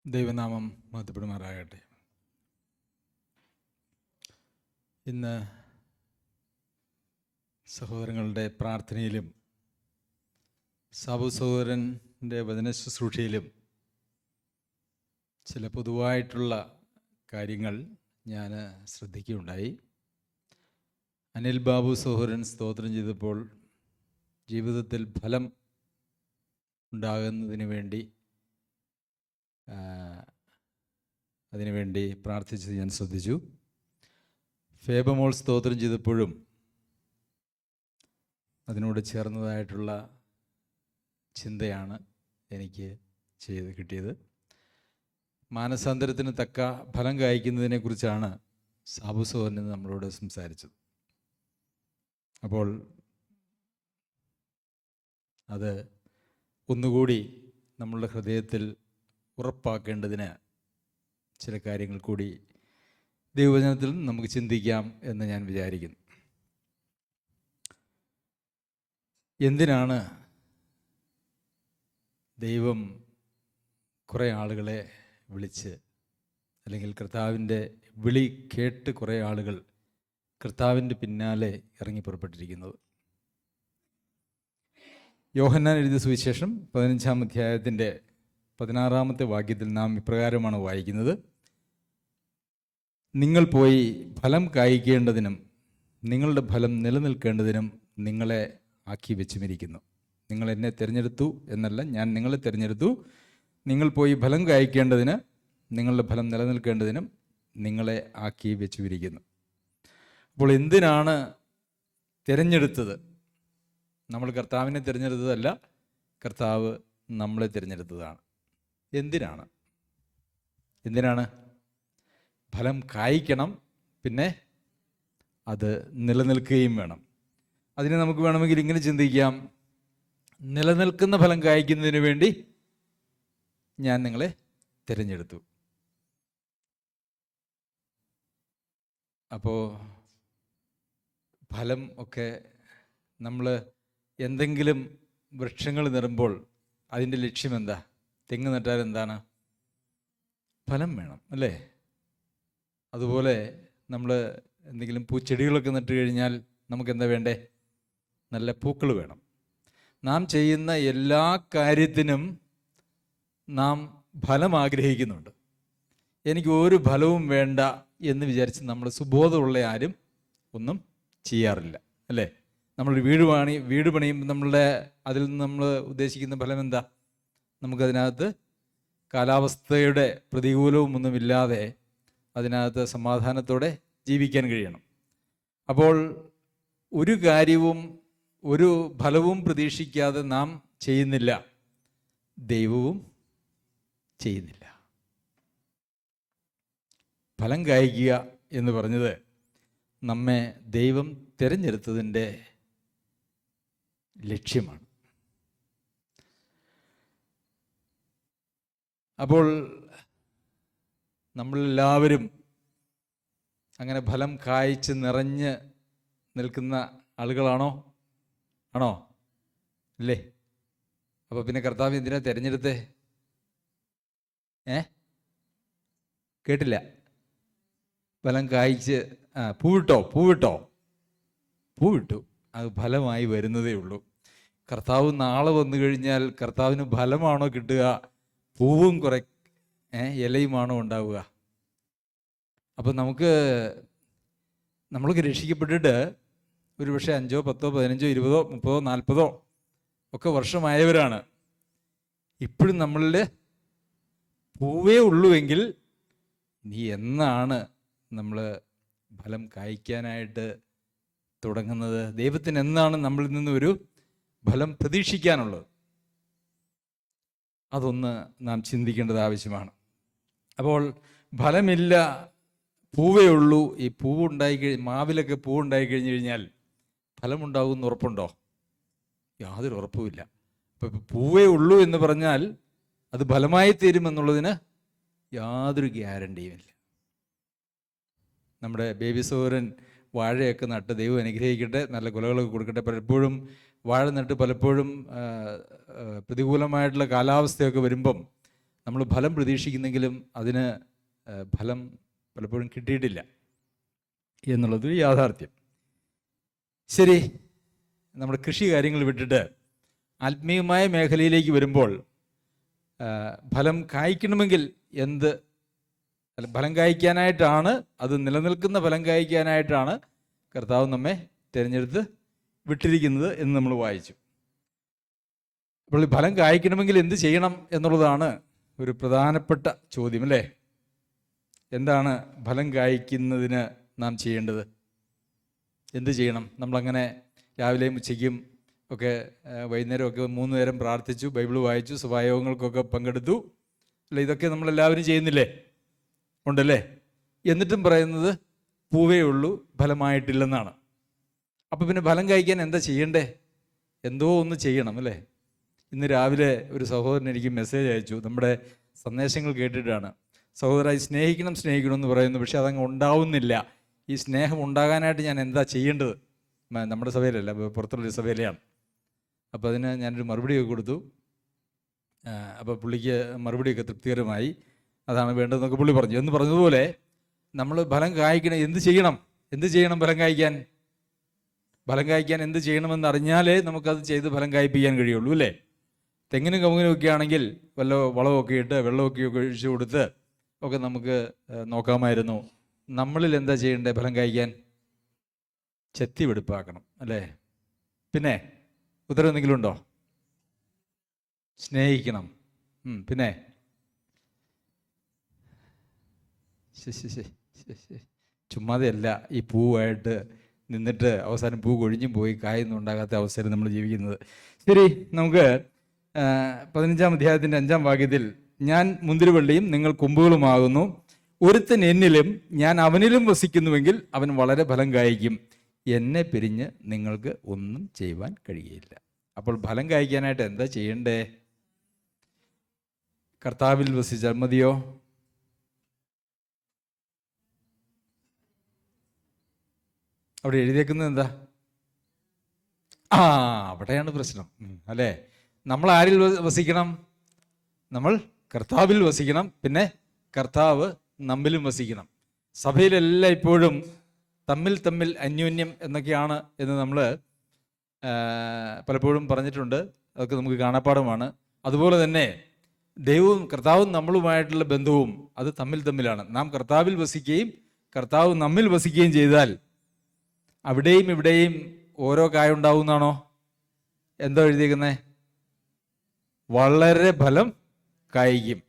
ദൈവനാമം മഹത്വപ്പെടുമാറാകട്ടെ. ഇന്ന് സഹോദരങ്ങളുടെ പ്രാർത്ഥനയിലും സാബു സഹോദരൻ്റെ വചന ശുശ്രൂഷയിലും ചില പൊതുവായിട്ടുള്ള കാര്യങ്ങൾ ഞാൻ ശ്രദ്ധിക്കുകയുണ്ടായി. അനിൽ ബാബു സഹോദരൻ സ്തോത്രം ചെയ്തപ്പോൾ ജീവിതത്തിൽ ഫലം ഉണ്ടാകുന്നതിന് വേണ്ടി പ്രാർത്ഥിച്ചത് ഞാൻ ശ്രദ്ധിച്ചു. ഫേബമോൾ സ്തോത്രം ചെയ്തപ്പോഴും അതിനോട് ചേർന്നതായിട്ടുള്ള ചിന്തയാണ് എനിക്ക് കിട്ടിയത്. മാനസാന്തരത്തിന് തക്ക ഫലം കായ്ക്കുന്നതിനെക്കുറിച്ചാണ് സാബു സഹോദരൻ നമ്മളോട് സംസാരിച്ചത്. അപ്പോൾ അത് ഒന്നുകൂടി നമ്മളുടെ ഹൃദയത്തിൽ ഉറപ്പാക്കേണ്ടതിന് ചില കാര്യങ്ങൾ കൂടി ദൈവവചനത്തിൽ നമുക്ക് ചിന്തിക്കാം എന്ന് ഞാൻ വിചാരിക്കുന്നു. എന്തിനാണ് ദൈവം കുറേ ആളുകളെ വിളിച്ച്, അല്ലെങ്കിൽ കർത്താവിൻ്റെ വിളി കേട്ട് കുറേ ആളുകൾ കർത്താവിൻ്റെ പിന്നാലെ ഇറങ്ങി പുറപ്പെട്ടിരിക്കുന്നത്? യോഹന്നാൻ എഴുതിയ സുവിശേഷം 15-ാം അധ്യായത്തിൻ്റെ 16-ാമത്തെ വാക്യത്തിൽ നാം ഇപ്രകാരമാണ് വായിക്കുന്നത്: നിങ്ങൾ പോയി ഫലം കായ്ക്കേണ്ടതിനും നിങ്ങളുടെ ഫലം നിലനിൽക്കേണ്ടതിനും നിങ്ങളെ ആക്കി വെച്ചുമിരിക്കുന്നു. നിങ്ങൾ എന്നെ തിരഞ്ഞെടുത്തു എന്നല്ല, ഞാൻ നിങ്ങളെ തിരഞ്ഞെടുത്തു. നിങ്ങൾ പോയി ഫലം കായ്ക്കേണ്ടതിന് നിങ്ങളുടെ ഫലം നിലനിൽക്കേണ്ടതിനും നിങ്ങളെ ആക്കി വെച്ചുമിരിക്കുന്നു. അപ്പോൾ എന്തിനാണ് തിരഞ്ഞെടുത്തത്? നമ്മൾ കർത്താവിനെ തിരഞ്ഞെടുത്തതല്ല, കർത്താവ് നമ്മളെ തിരഞ്ഞെടുത്തതാണ്. എന്തിനാണ്? ഫലം കായ്ക്കണം, പിന്നെ അത് നിലനിൽക്കുകയും വേണം. അതിനെ നമുക്ക് വേണമെങ്കിൽ ഇങ്ങനെ ചിന്തിക്കാം: നിലനിൽക്കുന്ന ഫലം കായ്ക്കുന്നതിന് വേണ്ടി ഞാൻ നിങ്ങളെ തിരഞ്ഞെടുത്തു. അപ്പോൾ ഫലം ഒക്കെ നമ്മൾ എന്തെങ്കിലും വൃക്ഷങ്ങൾ നടുമ്പോൾ അതിൻ്റെ ലക്ഷ്യം എന്താ? തെങ്ങ് നട്ടാൽ എന്താണ്? ഫലം വേണം, അല്ലേ? അതുപോലെ നമ്മൾ എന്തെങ്കിലും പൂച്ചെടികളൊക്കെ നട്ട് കഴിഞ്ഞാൽ നമുക്ക് എന്താ വേണ്ടേ? നല്ല പൂക്കൾ വേണം. നാം ചെയ്യുന്ന എല്ലാ കാര്യത്തിനും നാം ഫലം ആഗ്രഹിക്കുന്നുണ്ട്. എനിക്ക് ഒരു ഫലവും വേണ്ട എന്ന് വിചാരിച്ച് നമ്മൾ സുബോധമുള്ള ആരും ഒന്നും ചെയ്യാറില്ല, അല്ലേ? നമ്മളൊരു വീട് പണിയുമ്പോൾ അതിൽ നിന്ന് നമ്മൾ ഉദ്ദേശിക്കുന്ന ഫലം എന്താ? നമുക്കതിനകത്ത് കാലാവസ്ഥയുടെ പ്രതികൂലവും ഒന്നുമില്ലാതെ അതിനകത്ത് സമാധാനത്തോടെ ജീവിക്കാൻ കഴിയണം. അപ്പോൾ ഒരു കാര്യവും ഒരു ഫലവും പ്രതീക്ഷിക്കാതെ നാം ചെയ്യുന്നില്ല, ദൈവവും ചെയ്യുന്നില്ല. ഫലം കായ്ക്കുക എന്ന് പറഞ്ഞത് നമ്മെ ദൈവം തിരഞ്ഞെടുത്തതിൻ്റെ ലക്ഷ്യമാണ്. അപ്പോൾ നമ്മളെല്ലാവരും അങ്ങനെ ഫലം കായ്ച്ച് നിറഞ്ഞ് നിൽക്കുന്ന ആളുകളാണോ? അല്ലേ? അപ്പോൾ പിന്നെ കർത്താവ് എന്തിനാ തിരഞ്ഞെടുത്തേ? കേട്ടില്ല. ഫലം കായ്ച്ച് പൂവിട്ടു. അത് ഫലമായി വരുന്നതേ ഉള്ളൂ. കർത്താവ് നാളെ വന്നു കഴിഞ്ഞാൽ കർത്താവിന് ഫലമാണോ കിട്ടുക? പൂവും കുറെ ഇലയുമാണോ ഉണ്ടാവുക? അപ്പം നമ്മൾക്ക് രക്ഷിക്കപ്പെട്ടിട്ട് ഒരു പക്ഷേ 5, 10, 15, 20, 30, 40 ഒക്കെ വർഷമായവരാണ്. ഇപ്പോഴും നമ്മളിൽ പൂവേ ഉള്ളുവെങ്കിൽ നീ എന്നാണ് നമ്മൾ ഫലം കായ്ക്കാനായിട്ട് തുടങ്ങുന്നത്? ദൈവത്തിന് എന്നാണ് നമ്മളിൽ നിന്ന് ഒരു ഫലം പ്രതീക്ഷിക്കാനുള്ളത്? അതൊന്ന് നാം ചിന്തിക്കേണ്ടത് ആവശ്യമാണ്. അപ്പോൾ ഫലമില്ല, പൂവേ ഉള്ളൂ. ഈ മാവിലൊക്കെ പൂവുണ്ടായി കഴിഞ്ഞു കഴിഞ്ഞാൽ ഫലമുണ്ടാകുമെന്ന് ഉറപ്പുണ്ടോ? യാതൊരു ഉറപ്പുമില്ല. അപ്പോൾ പൂവേ ഉള്ളൂ എന്ന് പറഞ്ഞാൽ അത് ഫലമായി തീരുമെന്നുള്ളതിന് യാതൊരു ഗ്യാരണ്ടിയുമില്ല. നമ്മുടെ ബേബി സഹോദരൻ വാഴയൊക്കെ നട്ട്, ദൈവം അനുഗ്രഹിക്കട്ടെ, നല്ല കുലകളൊക്കെ കൊടുക്കട്ടെ. പലപ്പോഴും വാഴ നട്ട് പലപ്പോഴും പ്രതികൂലമായിട്ടുള്ള കാലാവസ്ഥയൊക്കെ വരുമ്പം നമ്മൾ ഫലം പ്രതീക്ഷിക്കുന്നെങ്കിലും അതിന് ഫലം പലപ്പോഴും കിട്ടിയിട്ടില്ല എന്നുള്ളതൊരു യാഥാർത്ഥ്യം. ശരി, നമ്മുടെ കൃഷി കാര്യങ്ങൾ വിട്ടിട്ട് ആത്മീയമായ മേഖലയിലേക്ക് വരുമ്പോൾ ഫലം കായ്ക്കണമെങ്കിൽ ഫലം കായ്ക്കാനായിട്ടാണ്, അത് നിലനിൽക്കുന്ന ഫലം കായ്ക്കാനായിട്ടാണ് കർത്താവ് നമ്മെ തിരഞ്ഞെടുത്ത് വിട്ടിരിക്കുന്നത് എന്ന് നമ്മൾ വായിച്ചു. അപ്പോൾ ഈ ഫലം കായ്ക്കണമെങ്കിൽ എന്ത് ചെയ്യണം എന്നുള്ളതാണ് ഒരു പ്രധാനപ്പെട്ട ചോദ്യം, അല്ലേ? എന്താണ് ഫലം കായ്ക്കുന്നതിന് നാം ചെയ്യേണ്ടത്? എന്ത് ചെയ്യണം? നമ്മളങ്ങനെ രാവിലെയും ഉച്ചയ്ക്കും ഒക്കെ വൈകുന്നേരമൊക്കെ 3 നേരം പ്രാർത്ഥിച്ചു, ബൈബിൾ വായിച്ചു, സഭായോഗങ്ങൾക്കൊക്കെ പങ്കെടുത്തു, അല്ലേ? ഇതൊക്കെ നമ്മളെല്ലാവരും ചെയ്യുന്നില്ലേ? ഉണ്ടല്ലേ? എന്നിട്ടും പറയുന്നത് പൂവേ ഉള്ളൂ, ഫലമായിട്ടില്ലെന്നാണ്. അപ്പോൾ പിന്നെ ഫലം കായ്ക്കാൻ എന്താ ചെയ്യണ്ടേ? എന്തോ ഒന്ന് ചെയ്യണം, അല്ലേ? ഇന്ന് രാവിലെ ഒരു സഹോദരൻ എനിക്ക് മെസ്സേജ് അയച്ചു. നമ്മുടെ സന്ദേശങ്ങൾ കേട്ടിട്ടാണ്. സഹോദരായി സ്നേഹിക്കണം എന്ന് പറയുന്നു, പക്ഷെ അതങ്ങ് ഉണ്ടാവുന്നില്ല. ഈ സ്നേഹം ഉണ്ടാകാനായിട്ട് ഞാൻ എന്താ ചെയ്യേണ്ടത്? നമ്മുടെ സഭയിലല്ല, പുറത്തുള്ളൊരു സഭയിലെയാണ്. അപ്പോൾ അതിന് ഞാനൊരു മറുപടിയൊക്കെ കൊടുത്തു. അപ്പോൾ പുള്ളിക്ക് മറുപടിയൊക്കെ തൃപ്തികരമായി. അതാണ് വേണ്ടതെന്നൊക്കെ പുള്ളി പറഞ്ഞു. എന്ന് പറഞ്ഞതുപോലെ നമ്മൾ ഫലം കായ്ക്കണം. എന്ത് ചെയ്യണം ഫലം കായ്ക്കാൻ? ഫലം കായ്ക്കാൻ എന്ത് ചെയ്യണമെന്ന് അറിഞ്ഞാലേ നമുക്കത് ചെയ്ത് ഫലം കായ്പ്പിക്കാൻ കഴിയുള്ളൂ, അല്ലേ? തെങ്ങിനും കവുങ്ങിനും ഒക്കെ ആണെങ്കിൽ വല്ല വളമൊക്കെ ഇട്ട് വെള്ളമൊക്കെ ഒഴിച്ചു കൊടുത്ത് ഒക്കെ നമുക്ക് നോക്കാമായിരുന്നു. നമ്മളിൽ എന്താ ചെയ്യേണ്ടത്? ഫലം കായ്ക്കാൻ ചെത്തി വെടുപ്പാക്കണം, അല്ലേ? പിന്നെ ഉത്തരം എന്തെങ്കിലും ഉണ്ടോ? സ്നേഹിക്കണം. പിന്നെ ചുമ്മാതെയല്ല ഈ പൂവായിട്ട് നിന്നിട്ട് അവസാനം പൂ കൊഴിഞ്ഞും പോയി കായൊന്നും ഉണ്ടാകാത്ത അവസരം നമ്മൾ ജീവിക്കുന്നത്. ശരി, നമുക്ക് 15-ാം അധ്യായത്തിൻ്റെ 5-ാം വാക്യത്തിൽ, ഞാൻ മുന്തിരിവള്ളിയും നിങ്ങൾ കൊമ്പുകളുമാകുന്നു, ഒരുത്തൻ എന്നിലും ഞാൻ അവനിലും വസിക്കുന്നുവെങ്കിൽ അവൻ വളരെ ഫലം കായ്ക്കും, എന്നെ പിരിഞ്ഞ് നിങ്ങൾക്ക് ഒന്നും ചെയ്യുവാൻ കഴിയില്ല. അപ്പോൾ ഫലം കായ്ക്കാനായിട്ട് എന്താ ചെയ്യണ്ടേ? കർത്താവിൽ വസിച്ചാൽ മതിയോ? അവിടെ എഴുതിയേക്കുന്നത് എന്താ? അവിടെയാണ് പ്രശ്നം, അല്ലേ? നമ്മൾ ആരിൽ വസിക്കണം? നമ്മൾ കർത്താവിൽ വസിക്കണം. പിന്നെ കർത്താവ് നമ്മിലും വസിക്കണം. സഭയിലെല്ലാം ഇപ്പോഴും തമ്മിൽ അന്യോന്യം എന്നൊക്കെയാണ് എന്ന് നമ്മൾ പലപ്പോഴും പറഞ്ഞിട്ടുണ്ട്. അതൊക്കെ നമുക്ക് കാണാപ്പാടമാണ്. അതുപോലെ തന്നെ ദൈവവും കർത്താവും നമ്മളുമായിട്ടുള്ള ബന്ധവും അത് തമ്മിലാണ്. നാം കർത്താവിൽ വസിക്കുകയും കർത്താവ് നമ്മിൽ വസിക്കുകയും ചെയ്താൽ അവിടെയും ഇവിടെയും ഓരോ കായ ഉണ്ടാവുന്നാണോ? എന്താ എഴുതിയിരിക്കുന്നത്? വളരെ ഫലം കായ്ക്കും.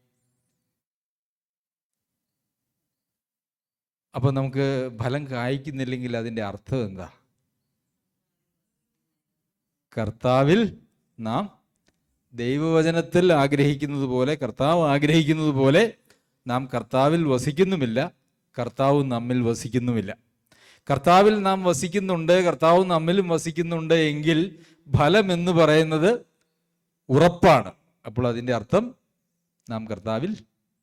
അപ്പൊ നമുക്ക് ഫലം കായ്ക്കുന്നില്ലെങ്കിൽ അതിൻ്റെ അർത്ഥം എന്താ? കർത്താവിൽ നാം ദൈവവചനത്തിൽ ആഗ്രഹിക്കുന്നത് പോലെ, കർത്താവ് ആഗ്രഹിക്കുന്നത് പോലെ നാം കർത്താവിൽ വസിക്കുന്നുമില്ല, കർത്താവ് നമ്മിൽ വസിക്കുന്നുമില്ല. കർത്താവിൽ നാം വസിക്കുന്നുണ്ട്, കർത്താവ് നമ്മിലും വസിക്കുന്നുണ്ട് എങ്കിൽ ഫലം എന്ന് പറയുന്നത് ഉറപ്പാണ്. അപ്പോൾ അതിൻ്റെ അർത്ഥം നാം കർത്താവിൽ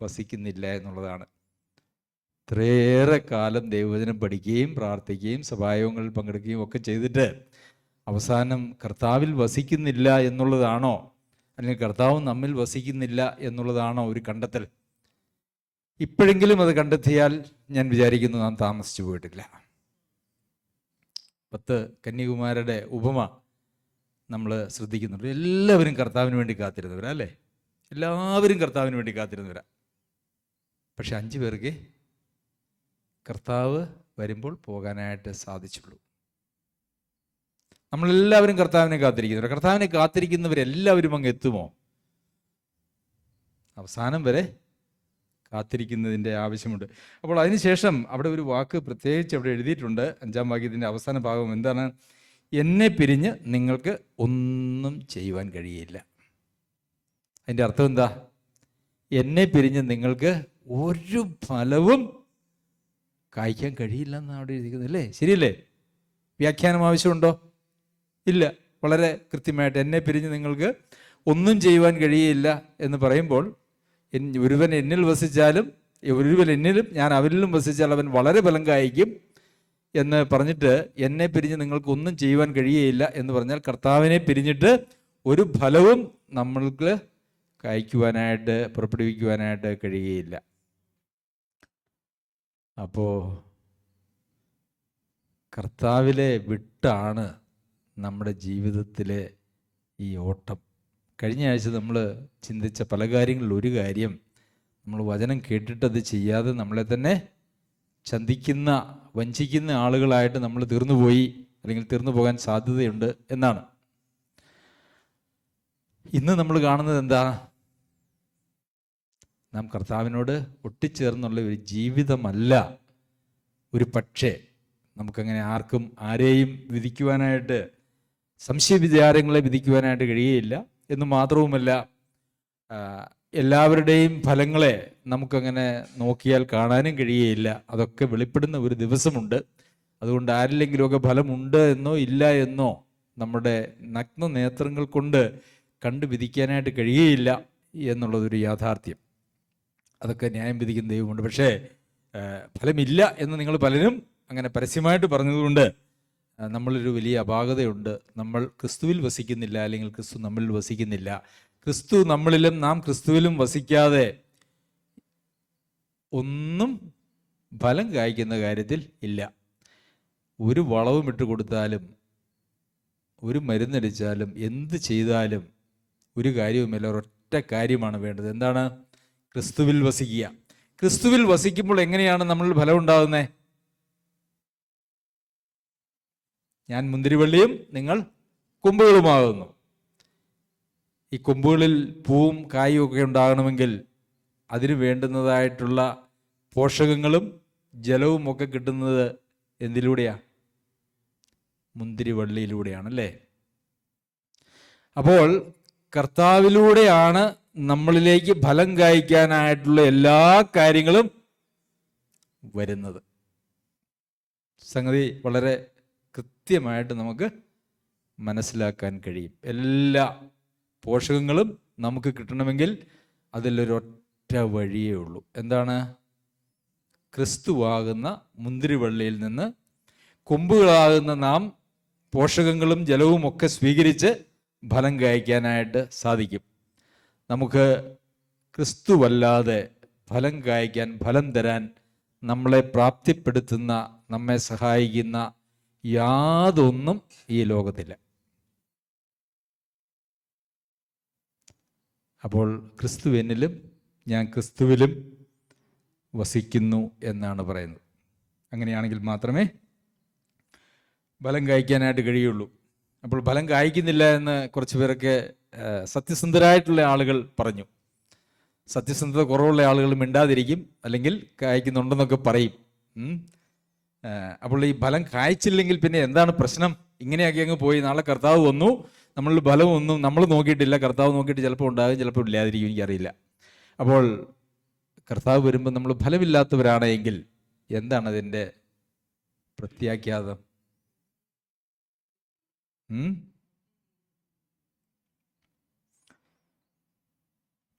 വസിക്കുന്നില്ല എന്നുള്ളതാണ്. ഇത്രയേറെ കാലം ദൈവവചനം പഠിക്കുകയും പ്രാർത്ഥിക്കുകയും സഭായോഗങ്ങളിൽ പങ്കെടുക്കുകയും ഒക്കെ ചെയ്തിട്ട് അവസാനം കർത്താവിൽ വസിക്കുന്നില്ല എന്നുള്ളതാണോ, അല്ലെങ്കിൽ കർത്താവ് നമ്മിൽ വസിക്കുന്നില്ല എന്നുള്ളതാണോ ഒരു കണ്ടെത്തൽ? ഇപ്പോഴെങ്കിലും അത് കണ്ടെത്തിയാൽ ഞാൻ വിചാരിക്കുന്നു നാം താമസിച്ചു പോയിട്ടില്ല. 10 കന്യാകുമാരുടെ ഉപമ നമ്മൾ ശ്രദ്ധിക്കുന്നുണ്ട്. എല്ലാവരും കർത്താവിന് വേണ്ടി കാത്തിരുന്നവരാ, അല്ലേ? എല്ലാവരും കർത്താവിന് വേണ്ടി കാത്തിരുന്നവരാ. പക്ഷെ 5 പേർക്ക് കർത്താവ് വരുമ്പോൾ പോകാനായിട്ട് സാധിച്ചുള്ളൂ. നമ്മളെല്ലാവരും കർത്താവിനെ കാത്തിരിക്കുന്നവർ. കർത്താവിനെ കാത്തിരിക്കുന്നവരെല്ലാവരും അങ്ങ് എത്തുമോ? അവസാനം വരെ കാത്തിരിക്കുന്നതിൻ്റെ ആവശ്യമുണ്ട്. അപ്പോൾ അതിനുശേഷം അവിടെ ഒരു വാക്ക് പ്രത്യേകിച്ച് അവിടെ എഴുതിയിട്ടുണ്ട്. 5-ാം വാക്യത്തിൻ്റെ അവസാന ഭാഗം എന്താണ്? എന്നെ പിരിഞ്ഞ് നിങ്ങൾക്ക് ഒന്നും ചെയ്യുവാൻ കഴിയില്ല. അതിൻ്റെ അർത്ഥം എന്താ? എന്നെ പിരിഞ്ഞ് നിങ്ങൾക്ക് ഒരു ഫലവും കായ്ക്കാൻ കഴിയില്ല എന്നാണ് അവിടെ എഴുതിയിരിക്കുന്നത്, അല്ലേ? ശരിയല്ലേ? വ്യാഖ്യാനം ആവശ്യമുണ്ടോ? ഇല്ല. വളരെ കൃത്യമായിട്ട് എന്നെ പിരിഞ്ഞ് നിങ്ങൾക്ക് ഒന്നും ചെയ്യുവാൻ കഴിയില്ല എന്ന് പറയുമ്പോൾ, ഒരുവൻ എന്നിൽ വസിച്ചാലും ഒരുവൻ എന്നിലും ഞാൻ അവരിലും വസിച്ചാൽ അവൻ വളരെ ഫലം കായ്ക്കും എന്ന് പറഞ്ഞിട്ട്, എന്നെ പിരിഞ്ഞ് നിങ്ങൾക്ക് ഒന്നും ചെയ്യുവാൻ കഴിയുകയില്ല എന്ന് പറഞ്ഞാൽ കർത്താവിനെ പിരിഞ്ഞിട്ട് ഒരു ഫലവും നമ്മൾക്ക് കായ്ക്കുവാനായിട്ട് പുറപ്പെടുവിക്കുവാനായിട്ട് കഴിയുകയില്ല. അപ്പോൾ കർത്താവിലെ വിട്ടാണ് നമ്മുടെ ജീവിതത്തിലെ ഈ ഓട്ടം. കഴിഞ്ഞ ആഴ്ച നമ്മൾ ചിന്തിച്ച പല കാര്യങ്ങളിൽ ഒരു കാര്യം, നമ്മൾ വചനം കേട്ടിട്ടത് ചെയ്യാതെ നമ്മളെ തന്നെ ചന്തിക്കുന്ന വഞ്ചിക്കുന്ന ആളുകളായിട്ട് നമ്മൾ തീർന്നുപോയി, അല്ലെങ്കിൽ തീർന്നു പോകാൻ സാധ്യതയുണ്ട് എന്നാണ്. ഇന്ന് നമ്മൾ കാണുന്നത് എന്താ? നാം കർത്താവിനോട് ഒട്ടിച്ചേർന്നുള്ള ഒരു ജീവിതമല്ല. ഒരു പക്ഷേ നമുക്കങ്ങനെ ആർക്കും ആരെയും വിധിക്കുവാനായിട്ട്, സംശയവിചാരങ്ങളെ വിധിക്കുവാനായിട്ട് കഴിയുകയില്ല എന്ന് മാത്രവുമല്ല, എല്ലാവരുടെയും ഫലങ്ങളെ നമുക്കങ്ങനെ നോക്കിയാൽ കാണാനും കഴിയുകയില്ല. അതൊക്കെ വെളിപ്പെടുന്ന ഒരു ദിവസമുണ്ട്. അതുകൊണ്ട് ആരില്ലെങ്കിലുമൊക്കെ ഫലമുണ്ട് എന്നോ ഇല്ല എന്നോ നമ്മുടെ നഗ്ന നേത്രങ്ങൾ കൊണ്ട് കണ്ടു വിധിക്കാനായിട്ട് കഴിയുകയില്ല എന്നുള്ളതൊരു യാഥാർത്ഥ്യം. അതൊക്കെ ന്യായം വിധിക്കുന്ന ദൈവമുണ്ട്. പക്ഷേ ഫലമില്ല എന്ന് നിങ്ങൾ പലരും അങ്ങനെ പരസ്യമായിട്ട് പറഞ്ഞതുകൊണ്ട് നമ്മളൊരു വലിയ അപാകതയുണ്ട്. നമ്മൾ ക്രിസ്തുവിൽ വസിക്കുന്നില്ല, അല്ലെങ്കിൽ ക്രിസ്തു നമ്മളിൽ വസിക്കുന്നില്ല. ക്രിസ്തു നമ്മളിലും നാം ക്രിസ്തുവിലും വസിക്കാതെ ഒന്നും ഫലം കായ്ക്കുന്ന കാര്യത്തിൽ ഇല്ല. ഒരു വളവും ഇട്ട് കൊടുത്താലും ഒരു മരുന്നടിച്ചാലും എന്ത് ചെയ്താലും ഒരു കാര്യവുമില്ല. ഒരൊറ്റ കാര്യമാണ് വേണ്ടത്. എന്താണ്? ക്രിസ്തുവിൽ വസിക്കുക. ക്രിസ്തുവിൽ വസിക്കുമ്പോൾ എങ്ങനെയാണ് നമ്മൾ ഫലം ഉണ്ടാകുന്നത്? ഞാൻ മുന്തിരിവള്ളിയും നിങ്ങൾ കൊമ്പുകളുമാകുന്നു. ഈ കൊമ്പുകളിൽ പൂവും കായും ഒക്കെ ഉണ്ടാകണമെങ്കിൽ അതിന് വേണ്ടുന്നതായിട്ടുള്ള പോഷകങ്ങളും ജലവും ഒക്കെ കിട്ടുന്നത് എന്തിലൂടെയാ? മുന്തിരിവള്ളിയിലൂടെയാണല്ലേ. അപ്പോൾ കർത്താവിലൂടെയാണ് നമ്മളിലേക്ക് ഫലം കായ്ക്കാനായിട്ടുള്ള എല്ലാ കാര്യങ്ങളും വരുന്നത്. സംഗതി വളരെ കൃത്യമായിട്ട് നമുക്ക് മനസ്സിലാക്കാൻ കഴിയും. എല്ലാ പോഷകങ്ങളും നമുക്ക് കിട്ടണമെങ്കിൽ അതിലൊരൊറ്റ വഴിയേ ഉള്ളൂ. എന്താണ്? ക്രിസ്തുവാകുന്ന മുന്തിരിവള്ളിയിൽ നിന്ന് കൊമ്പുകളാകുന്ന നാം പോഷകങ്ങളും ജലവും ഒക്കെ സ്വീകരിച്ച് ഫലം കായ്ക്കാനായിട്ട് സാധിക്കും. നമുക്ക് ക്രിസ്തുവല്ലാതെ ഫലം കായ്ക്കാൻ, ഫലം തരാൻ നമ്മളെ പ്രാപ്തിപ്പെടുത്തുന്ന, നമ്മെ സഹായിക്കുന്ന യാതൊന്നും ഈ ലോകത്തില്ല. അപ്പോൾ ക്രിസ്തു എന്നിലും ഞാൻ ക്രിസ്തുവിലും വസിക്കുന്നു എന്നാണ് പറയുന്നത്. അങ്ങനെയാണെങ്കിൽ മാത്രമേ ഫലം കായ്ക്കാനായിട്ട് കഴിയുള്ളൂ. അപ്പോൾ ഫലം കായ്ക്കുന്നില്ല എന്ന് കുറച്ച് പേരൊക്കെ സത്യസന്ധരായിട്ടുള്ള ആളുകൾ പറഞ്ഞു. സത്യസന്ധത കുറവുള്ള ആളുകൾ മിണ്ടാതിരിക്കും, അല്ലെങ്കിൽ കായ്ക്കുന്നുണ്ടെന്നൊക്കെ പറയും. അപ്പോൾ ഈ ഫലം കായ്ച്ചില്ലെങ്കിൽ പിന്നെ എന്താണ് പ്രശ്നം? ഇങ്ങനെയൊക്കെ അങ്ങ് പോയി, നാളെ കർത്താവ് വന്നു, നമ്മളിൽ ഫലമൊന്നും നമ്മൾ നോക്കിയിട്ടില്ല, കർത്താവ് നോക്കിയിട്ട് ചിലപ്പോൾ ഉണ്ടാകും, ചിലപ്പോൾ ഇല്ലാതിരിക്കും, എനിക്കറിയില്ല. അപ്പോൾ കർത്താവ് വരുമ്പോൾ നമ്മൾ ഫലമില്ലാത്തവരാണെങ്കിൽ എന്താണ് അതിൻ്റെ പ്രത്യാഘാതം?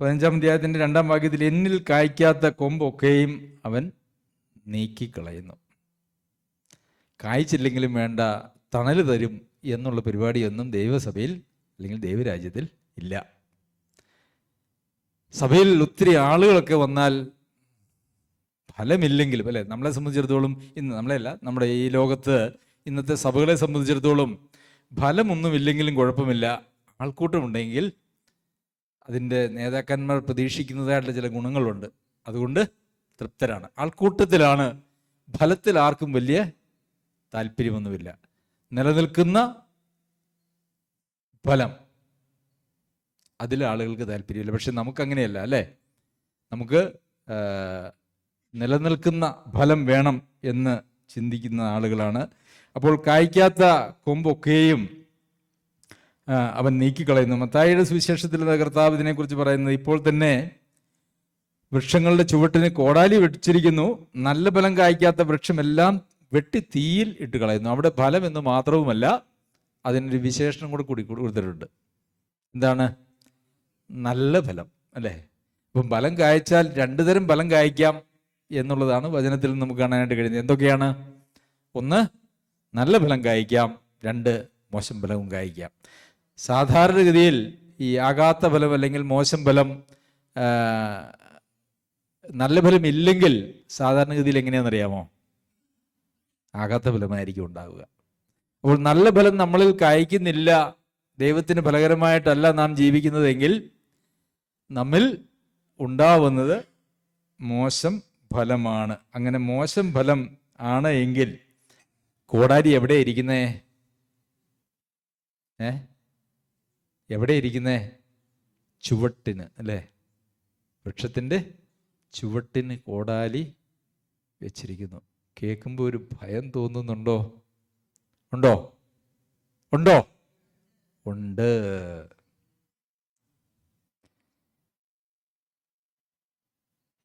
15-ാം അധ്യായത്തിൻ്റെ 2-ാം വാക്യത്തിൽ, എന്നിൽ കായ്ക്കാത്ത കൊമ്പൊക്കെയും അവൻ നീക്കിക്കളയുന്നു. കായ്ച്ചില്ലെങ്കിലും വേണ്ട, തണൽ തരും എന്നുള്ള പരിപാടിയൊന്നും ദൈവസഭയിൽ അല്ലെങ്കിൽ ദൈവരാജ്യത്തിൽ ഇല്ല. സഭയിൽ ഒത്തിരി ആളുകളൊക്കെ വന്നാൽ ഫലമില്ലെങ്കിലും, അല്ലെ, നമ്മളെ സംബന്ധിച്ചിടത്തോളം, ഇന്ന് നമ്മളെയല്ല, നമ്മുടെ ഈ ലോകത്ത് ഇന്നത്തെ സഭകളെ സംബന്ധിച്ചിടത്തോളം ഫലമൊന്നുമില്ലെങ്കിലും കുഴപ്പമില്ല, ആൾക്കൂട്ടമുണ്ടെങ്കിൽ അതിൻ്റെ നേതാക്കന്മാർ പ്രതീക്ഷിക്കുന്നതായിട്ടുള്ള ചില ഗുണങ്ങളുണ്ട്, അതുകൊണ്ട് തൃപ്തരാണ്. ആൾക്കൂട്ടത്തിലാണ്, ഫലത്തിൽ ആർക്കും വലിയ താല്പര്യമൊന്നുമില്ല. നിലനിൽക്കുന്ന ഫലം, അതിൽ ആളുകൾക്ക് താല്പര്യമില്ല. പക്ഷെ നമുക്കങ്ങനെയല്ല, അല്ലേ? നമുക്ക് നിലനിൽക്കുന്ന ഫലം വേണം എന്ന് ചിന്തിക്കുന്ന ആളുകളാണ്. അപ്പോൾ കായ്ക്കാത്ത കൊമ്പൊക്കെയും അവൻ നീക്കിക്കളയുന്നു. മത്തായിയുടെ സുവിശേഷത്തിൽ കർത്താവ് ഇതിനെക്കുറിച്ച് പറയുന്നത്, ഇപ്പോൾ തന്നെ വൃക്ഷങ്ങളുടെ ചുവട്ടിന് കോടാലി വെച്ചിരിക്കുന്നു, നല്ല ഫലം കായ്ക്കാത്ത വൃക്ഷമെല്ലാം വെട്ടി തീയിൽ ഇട്ട് കളയുന്നു. അവിടെ ഫലം എന്ന് മാത്രവുമല്ല, അതിനൊരു വിശേഷണം കൂടെ കൊടുത്തിട്ടുണ്ട്. എന്താണ്? നല്ല ഫലം, അല്ലേ? അപ്പം ഫലം കായ്ച്ചാൽ 2 തരം ഫലം കായ്ക്കാം എന്നുള്ളതാണ് വചനത്തിൽ നമുക്ക് കാണാനായിട്ട് കഴിയുന്നത്. എന്തൊക്കെയാണ്? 1, നല്ല ഫലം കായ്ക്കാം, 2, മോശം ഫലവും കായ്ക്കാം. സാധാരണഗതിയിൽ ഈ ആകാത്ത ഫലം അല്ലെങ്കിൽ മോശം ഫലം, നല്ല ഫലം ഇല്ലെങ്കിൽ സാധാരണഗതിയിൽ എങ്ങനെയാണെന്നറിയാമോ? ആകാത്ത ഫലമായിരിക്കും ഉണ്ടാവുക. അപ്പോൾ നല്ല ഫലം നമ്മളിൽ കായ്ക്കുന്നില്ല, ദൈവത്തിന് ഫലകരമായിട്ടല്ല നാം ജീവിക്കുന്നതെങ്കിൽ നമ്മിൽ ഉണ്ടാവുന്നത് മോശം ഫലമാണ്. അങ്ങനെ മോശം ഫലം ആണ് എങ്കിൽ കോടാലി എവിടെ ഇരിക്കുന്നേ? എവിടെ ഇരിക്കുന്നേ? ചുവട്ടിന്, അല്ലേ? വൃക്ഷത്തിൻ്റെ ചുവട്ടിന് കോടാലി വെച്ചിരിക്കുന്നു. കേൾക്കുമ്പോൾ ഒരു ഭയം തോന്നുന്നുണ്ടോ? ഉണ്ടോ? ഉണ്ടോ? ഉണ്ട്.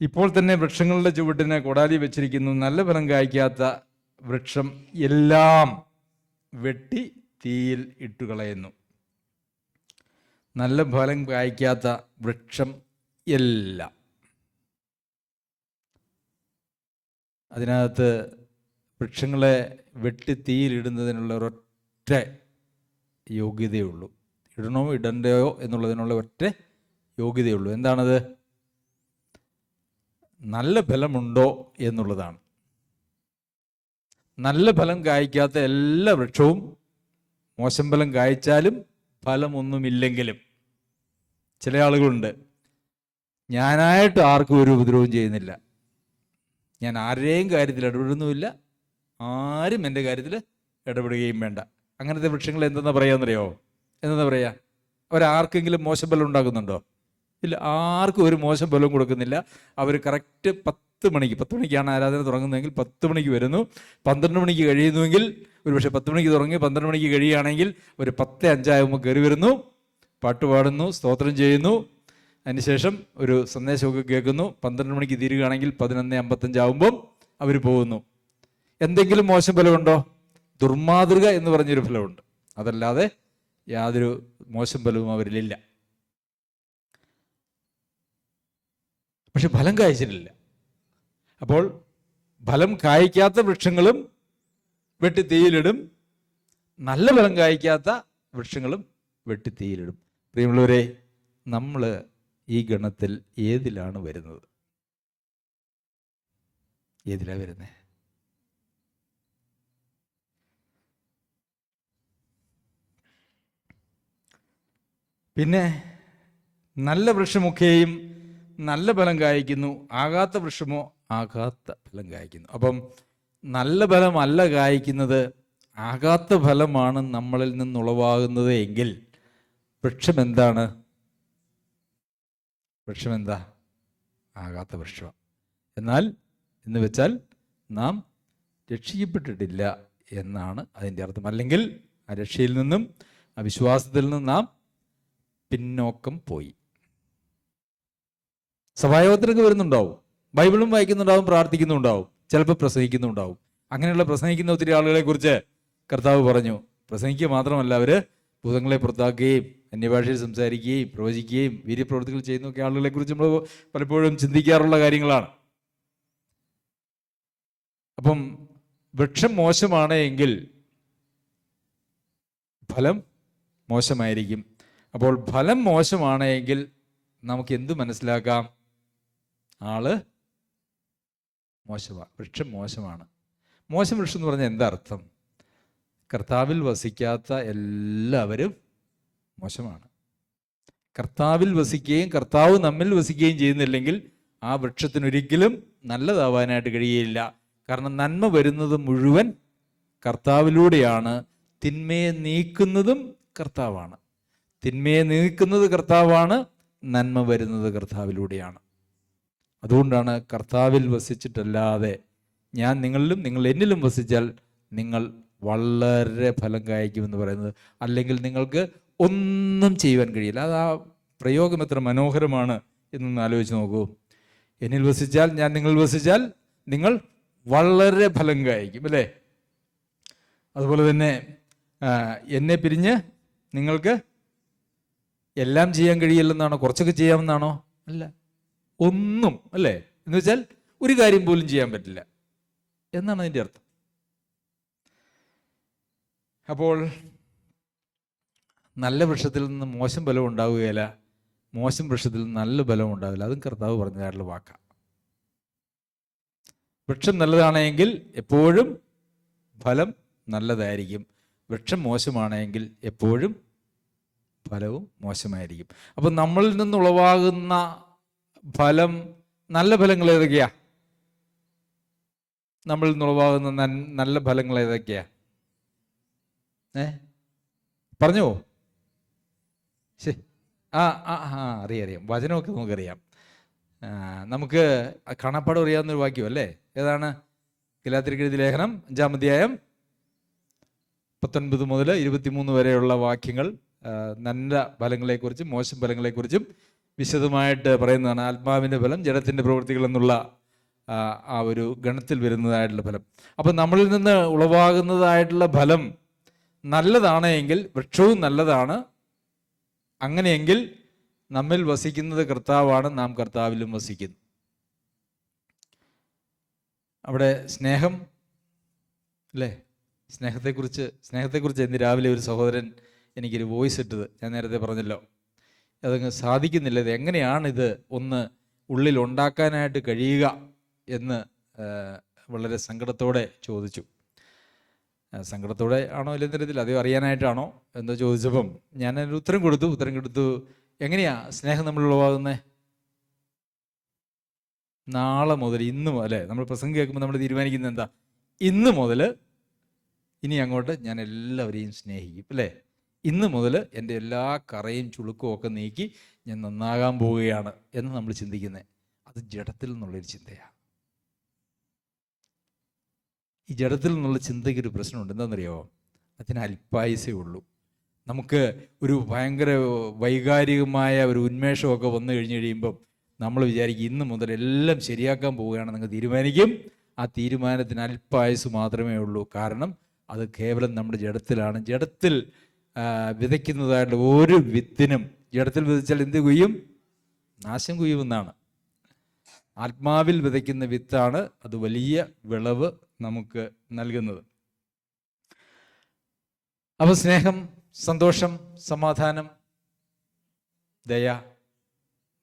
ഇപ്പോൾ തന്നെ വൃക്ഷങ്ങളുടെ ചുവട്ടിന് കോടാലി വെച്ചിരിക്കുന്നു. നല്ല ഫലം കായ്ക്കാത്ത വൃക്ഷം എല്ലാം വെട്ടി തീയിൽ ഇട്ടുകളയുന്നു. നല്ല ഫലം കായ്ക്കാത്ത വൃക്ഷം എല്ലാം. അതിനകത്ത് വൃക്ഷങ്ങളെ വെട്ടി തീയിലിടുന്നതിനുള്ള ഒരൊറ്റ യോഗ്യതയുള്ളൂ. ഇടണോ ഇടണ്ടയോ എന്നുള്ളതിനുള്ള ഒറ്റ യോഗ്യതയുള്ളൂ. എന്താണത്? നല്ല ഫലമുണ്ടോ എന്നുള്ളതാണ്. നല്ല ഫലം കായ്ക്കാത്ത എല്ലാ വൃക്ഷവും, മോശം ഫലം കായ്ച്ചാലും ഫലമൊന്നുമില്ലെങ്കിലും, ചില ആളുകളുണ്ട്, ഞാനായിട്ട് ആർക്കും ഒരു ഉപദ്രവവും ചെയ്യുന്നില്ല, ഞാൻ ആരുടെയും കാര്യത്തിൽ ഇടപെടുന്നുമില്ല, ആരും എൻ്റെ കാര്യത്തിൽ ഇടപെടുകയും വേണ്ട. അങ്ങനത്തെ വൃക്ഷങ്ങൾ എന്തെന്നാ പറയാന്നറിയോ? എന്താ പറയുക? അവരാർക്കെങ്കിലും മോശം ഫലം ഉണ്ടാക്കുന്നുണ്ടോ? ഇല്ല, ആർക്കും ഒരു മോശം ഫലവും കൊടുക്കുന്നില്ല. അവർ കറക്റ്റ് 10 മണിക്കാണ് ആരാധന തുടങ്ങുന്നതെങ്കിൽ 10 മണിക്ക് വരുന്നു. 12 മണിക്ക് കഴിയുന്നുവെങ്കിൽ, ഒരു പക്ഷേ 10 മണിക്ക് തുടങ്ങി 12 മണിക്ക് കഴിയുകയാണെങ്കിൽ ഒരു 10:05 കയറി വരുന്നു, പാട്ട് പാടുന്നു, സ്തോത്രം ചെയ്യുന്നു, അതിനുശേഷം ഒരു സന്ദേശമൊക്കെ കേൾക്കുന്നു. 12 മണിക്ക് തീരുകയാണെങ്കിൽ 11:55 അവർ പോകുന്നു. എന്തെങ്കിലും മോശം ഫലമുണ്ടോ? ദുർമാതൃക എന്ന് പറഞ്ഞൊരു ഫലമുണ്ട്. അതല്ലാതെ യാതൊരു മോശം ഫലവും അവരിലില്ല. പക്ഷെ ഫലം കായ്ച്ചിട്ടില്ല. അപ്പോൾ ഫലം കായ്ക്കാത്ത വൃക്ഷങ്ങളും വെട്ടി തീയിലിടും, നല്ല ഫലം കായ്ക്കാത്ത വൃക്ഷങ്ങളും വെട്ടി തീയിലിടും. പ്രിയമുള്ളവരെ, നമ്മൾ ഈ ഗണത്തിൽ ഏതിലാണ് വരുന്നത്? ഏതിലാ വരുന്നത്? പിന്നെ നല്ല വൃക്ഷമൊക്കെയും നല്ല ഫലം കായ്ക്കുന്നു, ആകാത്ത വൃക്ഷമോ ആകാത്ത ഫലം കായ്ക്കുന്നു. അപ്പം നല്ല ഫലമല്ല കായ്ക്കുന്നത്, ആകാത്ത ഫലമാണ് നമ്മളിൽ നിന്നുളവാകുന്നത് എങ്കിൽ വൃക്ഷം എന്താണ്? വൃക്ഷം എന്താ? ആകാത്ത വൃക്ഷം. എന്നാൽ എന്ന് വെച്ചാൽ നാം രക്ഷിക്കപ്പെട്ടിട്ടില്ല എന്നാണ് അതിൻ്റെ അർത്ഥം. അല്ലെങ്കിൽ ആ രക്ഷയിൽ നിന്നും ആ വിശ്വാസത്തിൽ നിന്നും നാം പിന്നോക്കം പോയി. സഭായോഗത്തിനൊക്കെ വരുന്നുണ്ടാവും, ബൈബിളും വായിക്കുന്നുണ്ടാവും, പ്രാർത്ഥിക്കുന്നുണ്ടാവും, ചിലപ്പോൾ പ്രസംഗിക്കുന്നുണ്ടാവും. അങ്ങനെയുള്ള പ്രസംഗിക്കുന്ന ഒത്തിരി ആളുകളെ കുറിച്ച് കർത്താവ് പറഞ്ഞു. പ്രസംഗിക്കുക മാത്രമല്ല, അവര് ഭൂതങ്ങളെ പുറത്താക്കുകയും അന്യഭാഷയിൽ സംസാരിക്കുകയും പ്രവചിക്കുകയും വീര്യപ്രവൃത്തികൾ ചെയ്യുന്നൊക്കെ ആളുകളെ കുറിച്ച് നമ്മൾ പലപ്പോഴും ചിന്തിക്കാറുള്ള കാര്യങ്ങളാണ്. അപ്പം വൃക്ഷം മോശമാണ് എങ്കിൽ ഫലം മോശമായിരിക്കും. അപ്പോൾ ഫലം മോശമാണ് എങ്കിൽ നമുക്ക് എന്ത് മനസ്സിലാക്കാം? ആള് മോശമാണ്, വൃക്ഷം മോശമാണ്. മോശം വൃക്ഷം എന്ന് പറഞ്ഞാൽ എന്താ അർത്ഥം? കർത്താവിൽ വസിക്കാത്ത എല്ലാവരും മോശമാണ്. കർത്താവിൽ വസിക്കുകയും കർത്താവ് നമ്മിൽ വസിക്കുകയും ചെയ്യുന്നില്ലെങ്കിൽ ആ വൃക്ഷത്തിനൊരിക്കലും നല്ലതാവാനായിട്ട് കഴിയില്ല. കാരണം നന്മ വരുന്നത് മുഴുവൻ കർത്താവിലൂടെയാണ്. തിന്മയെ നീക്കുന്നതും കർത്താവാണ്. തിന്മയെ നീക്കുന്നത് കർത്താവാണ്, നന്മ വരുന്നത് കർത്താവിലൂടെയാണ്. അതുകൊണ്ടാണ് കർത്താവിൽ വസിച്ചിട്ടല്ലാതെ ഞാൻ നിങ്ങളിലും നിങ്ങൾ എന്നിലും വസിച്ചാൽ നിങ്ങൾ വളരെ ഫലം കായ്ക്കുമെന്ന് പറയുന്നത്. അല്ലെങ്കിൽ നിങ്ങൾക്ക് ഒന്നും ചെയ്യുവാൻ കഴിയില്ല. അത് ആ പ്രയോഗം എത്ര മനോഹരമാണ് എന്നൊന്ന് ആലോചിച്ച് നോക്കൂ. എന്നിൽ വസിച്ചാൽ, ഞാൻ നിങ്ങളിൽ വസിച്ചാൽ നിങ്ങൾ വളരെ ഫലം കായ്ക്കും, അല്ലേ? അതുപോലെ തന്നെ എന്നെ പിരിഞ്ഞ് നിങ്ങൾക്ക് എല്ലാം ചെയ്യാൻ കഴിയില്ലെന്നാണോ? കുറച്ചൊക്കെ ചെയ്യാമെന്നാണോ? അല്ല, ഒന്നും, അല്ലേ? എന്ന് വെച്ചാൽ ഒരു കാര്യം പോലും ചെയ്യാൻ പറ്റില്ല എന്നാണ് അതിൻ്റെ അർത്ഥം. അപ്പോൾ നല്ല വൃക്ഷത്തിൽ നിന്ന് മോശം ഫലം ഉണ്ടാവുകയില്ല, മോശം വൃക്ഷത്തിൽ നിന്ന് നല്ല ഫലം ഉണ്ടാവില്ല. അതും കർത്താവ് പറഞ്ഞതായിട്ടുള്ള വാക്കാണ്. വൃക്ഷം നല്ലതാണെങ്കിൽ എപ്പോഴും ഫലം നല്ലതായിരിക്കും, വൃക്ഷം മോശമാണെങ്കിൽ എപ്പോഴും ഫലവും മോശമായിരിക്കും. അപ്പം നമ്മളിൽ നിന്നുളവാകുന്ന ഫലം, നല്ല ഫലങ്ങൾ ഏതൊക്കെയാ? നമ്മളിൽ നിന്നുളവാകുന്ന നല്ല ഫലങ്ങൾ ഏതൊക്കെയാ? പറഞ്ഞോ. ശരി. അറിയാം. വചനമൊക്കെ നമുക്കറിയാം. നമുക്ക് കാണാപ്പാടം അറിയാവുന്നൊരു വാക്യം അല്ലേ? ഏതാണ്? ഗലാത്യർക്ക് എഴുതിയ ലേഖനം 5-ാം അധ്യായം 19 മുതൽ 23 വരെയുള്ള വാക്യങ്ങൾ നല്ല ഫലങ്ങളെക്കുറിച്ചും മോശം ഫലങ്ങളെക്കുറിച്ചും വിശദമായിട്ട് പറയുന്നതാണ്. ആത്മാവിൻ്റെ ഫലം, ജഡത്തിൻ്റെ പ്രവൃത്തികൾ എന്നുള്ള ആ ഒരു ഗണത്തിൽ വരുന്നതായിട്ടുള്ള ഫലം. അപ്പം നമ്മളിൽ നിന്ന് ഉളവാകുന്നതായിട്ടുള്ള ഫലം നല്ലതാണ് എങ്കിൽ വൃക്ഷവും നല്ലതാണ്. അങ്ങനെയെങ്കിൽ നമ്മിൽ വസിക്കുന്നത് കർത്താവാണ്, നാം കർത്താവിലും വസിക്കുന്നു. അവിടെ സ്നേഹം അല്ലേ? സ്നേഹത്തെക്കുറിച്ച് ഇന്ന് രാവിലെ ഒരു സഹോദരൻ എനിക്കൊരു വോയിസ് ഇട്ടത് ഞാൻ നേരത്തെ പറഞ്ഞല്ലോ. അതങ്ങ് സാധിക്കുന്നില്ല. ഇത് എങ്ങനെയാണിത് ഒന്ന് ഉള്ളിൽ ഉണ്ടാക്കാനായിട്ട് കഴിയുക എന്ന് വളരെ സങ്കടത്തോടെ ചോദിച്ചു. സങ്കടത്തോടെ ആണോ ഇല്ലെന്ന തരത്തിൽ അതോ അറിയാനായിട്ടാണോ എന്തോ ചോദിച്ചപ്പം ഞാനൊരു ഉത്തരം കൊടുത്തു. എങ്ങനെയാ സ്നേഹം നമ്മൾ ഉളവാകുന്നത്? നാളെ മുതൽ, ഇന്ന് അല്ലേ, നമ്മൾ പ്രസംഗം കേൾക്കുമ്പോൾ നമ്മൾ തീരുമാനിക്കുന്നത് എന്താ? ഇന്ന് മുതൽ ഇനി അങ്ങോട്ട് ഞാൻ എല്ലാവരെയും സ്നേഹിക്കും അല്ലേ? ഇന്ന് മുതൽ എൻ്റെ എല്ലാ കറയും ചുളുക്കും ഒക്കെ നീക്കി ഞാൻ നന്നാകാൻ പോവുകയാണ് എന്ന് നമ്മൾ ചിന്തിക്കുന്നത്. അത് ജഡത്തിൽ നിന്നുള്ളൊരു ചിന്തയാണ്. ഈ ജഡത്തിൽ നിന്നുള്ള ചിന്തയ്ക്ക് ഒരു പ്രശ്നമുണ്ട്. എന്താണെന്നറിയാമോ? അതിന് അല്പായുസേ ഉള്ളൂ. നമുക്ക് ഒരു ഭയങ്കര വൈകാരികമായ ഒരു ഉന്മേഷമൊക്കെ വന്നു കഴിയുമ്പം നമ്മൾ വിചാരിക്കും ഇന്ന് മുതൽ എല്ലാം ശരിയാക്കാൻ പോവുകയാണെന്ന് തീരുമാനിക്കും. ആ തീരുമാനത്തിന് അല്പായുസ് മാത്രമേ ഉള്ളൂ. കാരണം അത് കേവലം നമ്മുടെ ജഡത്തിലാണ്. ജഡത്തിൽ വിതയ്ക്കുന്നതായിട്ടുള്ള ഒരു വിത്തിനും, ജഡത്തിൽ വിതച്ചാൽ എന്ത് കൊയ്യും? നാശം കൊയ്യുമെന്നാണ്. ആത്മാവിൽ വിതയ്ക്കുന്ന വിത്താണ് അത് വലിയ വിളവ് നമുക്ക് നൽകുന്നത്. അപ്പോൾ സ്നേഹം, സന്തോഷം, സമാധാനം, ദയ,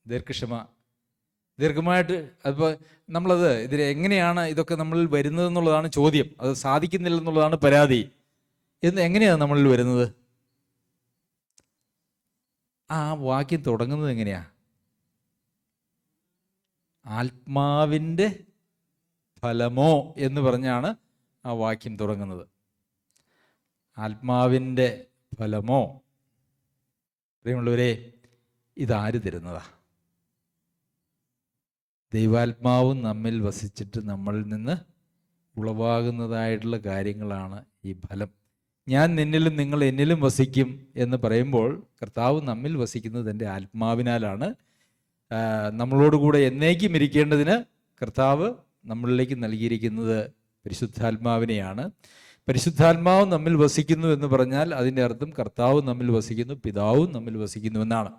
ദീർഘക്ഷമ, ദീർഘമായിട്ട് അതിപ്പോൾ നമ്മളത് എങ്ങനെയാണ് ഇതൊക്കെ നമ്മളിൽ വരുന്നതെന്നുള്ളതാണ് ചോദ്യം. അത് സാധിക്കുന്നില്ലെന്നുള്ളതാണ് പരാതി. എങ്ങനെയാണ് നമ്മളിൽ വരുന്നത്? ആ വാക്യം തുടങ്ങുന്നത് എങ്ങനെയാ? ആത്മാവിൻ്റെ ഫലമോ എന്ന് പറഞ്ഞാണ് ആ വാക്യം തുടങ്ങുന്നത്. ആത്മാവിൻ്റെ ഫലമോ. പ്രിയമുള്ളവരെ, ഇതാര് തരുന്നതാ? ദൈവാത്മാവും നമ്മിൽ വസിച്ചിട്ട് നമ്മളിൽ നിന്ന് ഉളവാകുന്നതായിട്ടുള്ള കാര്യങ്ങളാണ് ഈ ഫലം. ഞാൻ നിന്നിലും നിങ്ങൾ എന്നിലും വസിക്കും എന്ന് പറയുമ്പോൾ കർത്താവ് നമ്മിൽ വസിക്കുന്നത് എൻ്റെ ആത്മാവിനാലാണ്. നമ്മളോടുകൂടെ എന്നേക്കും ഇരിക്കേണ്ടതിന് കർത്താവ് നമ്മളിലേക്ക് നൽകിയിരിക്കുന്നത് പരിശുദ്ധാത്മാവിനെയാണ്. പരിശുദ്ധാത്മാവ് നമ്മിൽ വസിക്കുന്നു എന്ന് പറഞ്ഞാൽ അതിൻ്റെ അർത്ഥം കർത്താവ് നമ്മിൽ വസിക്കുന്നു, പിതാവും നമ്മിൽ വസിക്കുന്നു എന്നാണ്.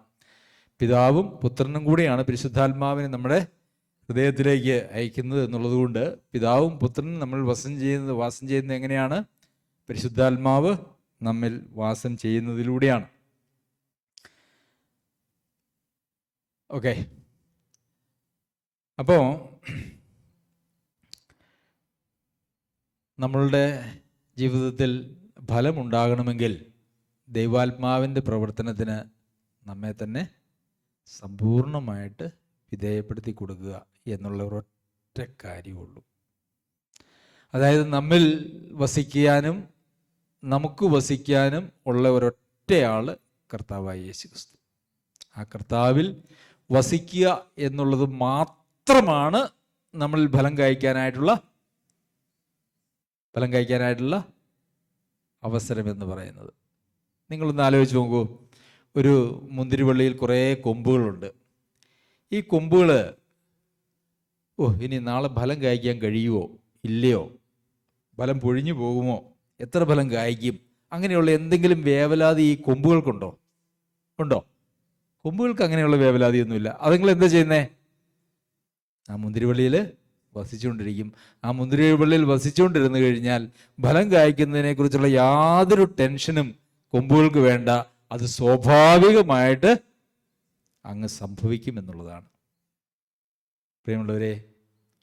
പിതാവും പുത്രനും കൂടെയാണ് പരിശുദ്ധാത്മാവിനെ നമ്മുടെ ഹൃദയത്തിലേക്ക് അയക്കുന്നത് എന്നുള്ളത് കൊണ്ട് പിതാവും പുത്രനും നമ്മൾ വാസം ചെയ്യുന്നത് എങ്ങനെയാണ്? പരിശുദ്ധാത്മാവ് നമ്മിൽ വാസം ചെയ്യുന്നതിലൂടെയാണ്. ഓക്കെ. അപ്പോൾ നമ്മളുടെ ജീവിതത്തിൽ ഫലമുണ്ടാകണമെങ്കിൽ ദൈവാത്മാവിൻ്റെ പ്രവർത്തനത്തിന് നമ്മെ തന്നെ സമ്പൂർണമായിട്ട് വിധേയപ്പെടുത്തി കൊടുക്കുക എന്നുള്ള ഒരൊറ്റ കാര്യമുള്ളൂ. അതായത് നമ്മിൽ വസിക്കാനും നമുക്ക് വസിക്കാനും ഉള്ള ഒരൊറ്റയാൾ കർത്താവായ യേശു ക്രിസ്തു. ആ കർത്താവിൽ വസിക്കുക എന്നുള്ളത് മാത്രമാണ് നമ്മളിൽ ഫലം കായ്ക്കാനായിട്ടുള്ള അവസരം എന്ന് പറയുന്നത്. നിങ്ങളൊന്ന് ആലോചിച്ച് നോക്കൂ. ഒരു മുന്തിരിവള്ളിയിൽ കുറേ കൊമ്പുകളുണ്ട്. ഈ കൊമ്പുകൾ ഇനി നാളെ ഫലം കായ്ക്കാൻ കഴിയുമോ ഇല്ലയോ, ഫലം പൊഴിഞ്ഞു പോകുമോ, എത്ര ഫലം കായ്ക്കും, അങ്ങനെയുള്ള എന്തെങ്കിലും വേവലാതി ഈ കൊമ്പുകൾക്കുണ്ടോ? ഉണ്ടോ? കൊമ്പുകൾക്ക് അങ്ങനെയുള്ള വേവലാതിയൊന്നുമില്ല. അതുങ്ങൾ എന്താ ചെയ്യുന്നേ? ആ മുന്തിരിവള്ളിയിൽ വസിച്ചുകൊണ്ടിരിക്കും. ആ മുന്തിരിവള്ളിയിൽ വസിച്ചുകൊണ്ടിരുന്നു കഴിഞ്ഞാൽ ഫലം കായ്ക്കുന്നതിനെ കുറിച്ചുള്ള യാതൊരു ടെൻഷനും കൊമ്പുകൾക്ക് വേണ്ട. അത് സ്വാഭാവികമായിട്ട് അങ്ങ് സംഭവിക്കുമെന്നുള്ളതാണ്. പ്രിയമുള്ളവരെ,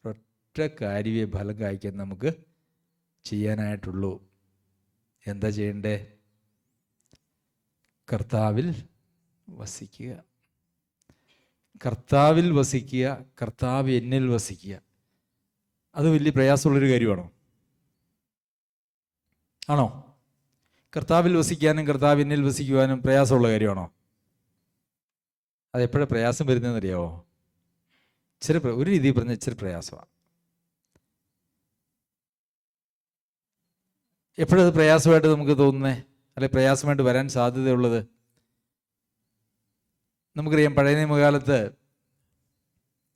ഒറ്റ കാര്യമേ ഫലം കായ്ക്കാൻ നമുക്ക് ചെയ്യാനായിട്ടുള്ളൂ. എന്താ ചെയ്യണ്ടേ? കർത്താവിൽ വസിക്കുക, കർത്താവിൽ വസിക്കുക, കർത്താവ് എന്നിൽ വസിക്കുക. അത് വലിയ പ്രയാസമുള്ളൊരു കാര്യമാണോ? ആണോ? കർത്താവിൽ വസിക്കാനും കർത്താവ് എന്നിൽ വസിക്കുവാനും പ്രയാസമുള്ള കാര്യമാണോ? അതെപ്പോഴാണ് പ്രയാസം വരുന്നതെന്ന് അറിയാമോ? ഒരു രീതിയിൽ പറഞ്ഞാൽ ഇച്ചിരി പ്രയാസമാണ്. എപ്പോഴത് പ്രയാസമായിട്ട് നമുക്ക് തോന്നുന്നേ, അല്ലെ പ്രയാസമായിട്ട് വരാൻ സാധ്യതയുള്ളത്? നമുക്കറിയാം, പഴയ നിയമകാലത്ത്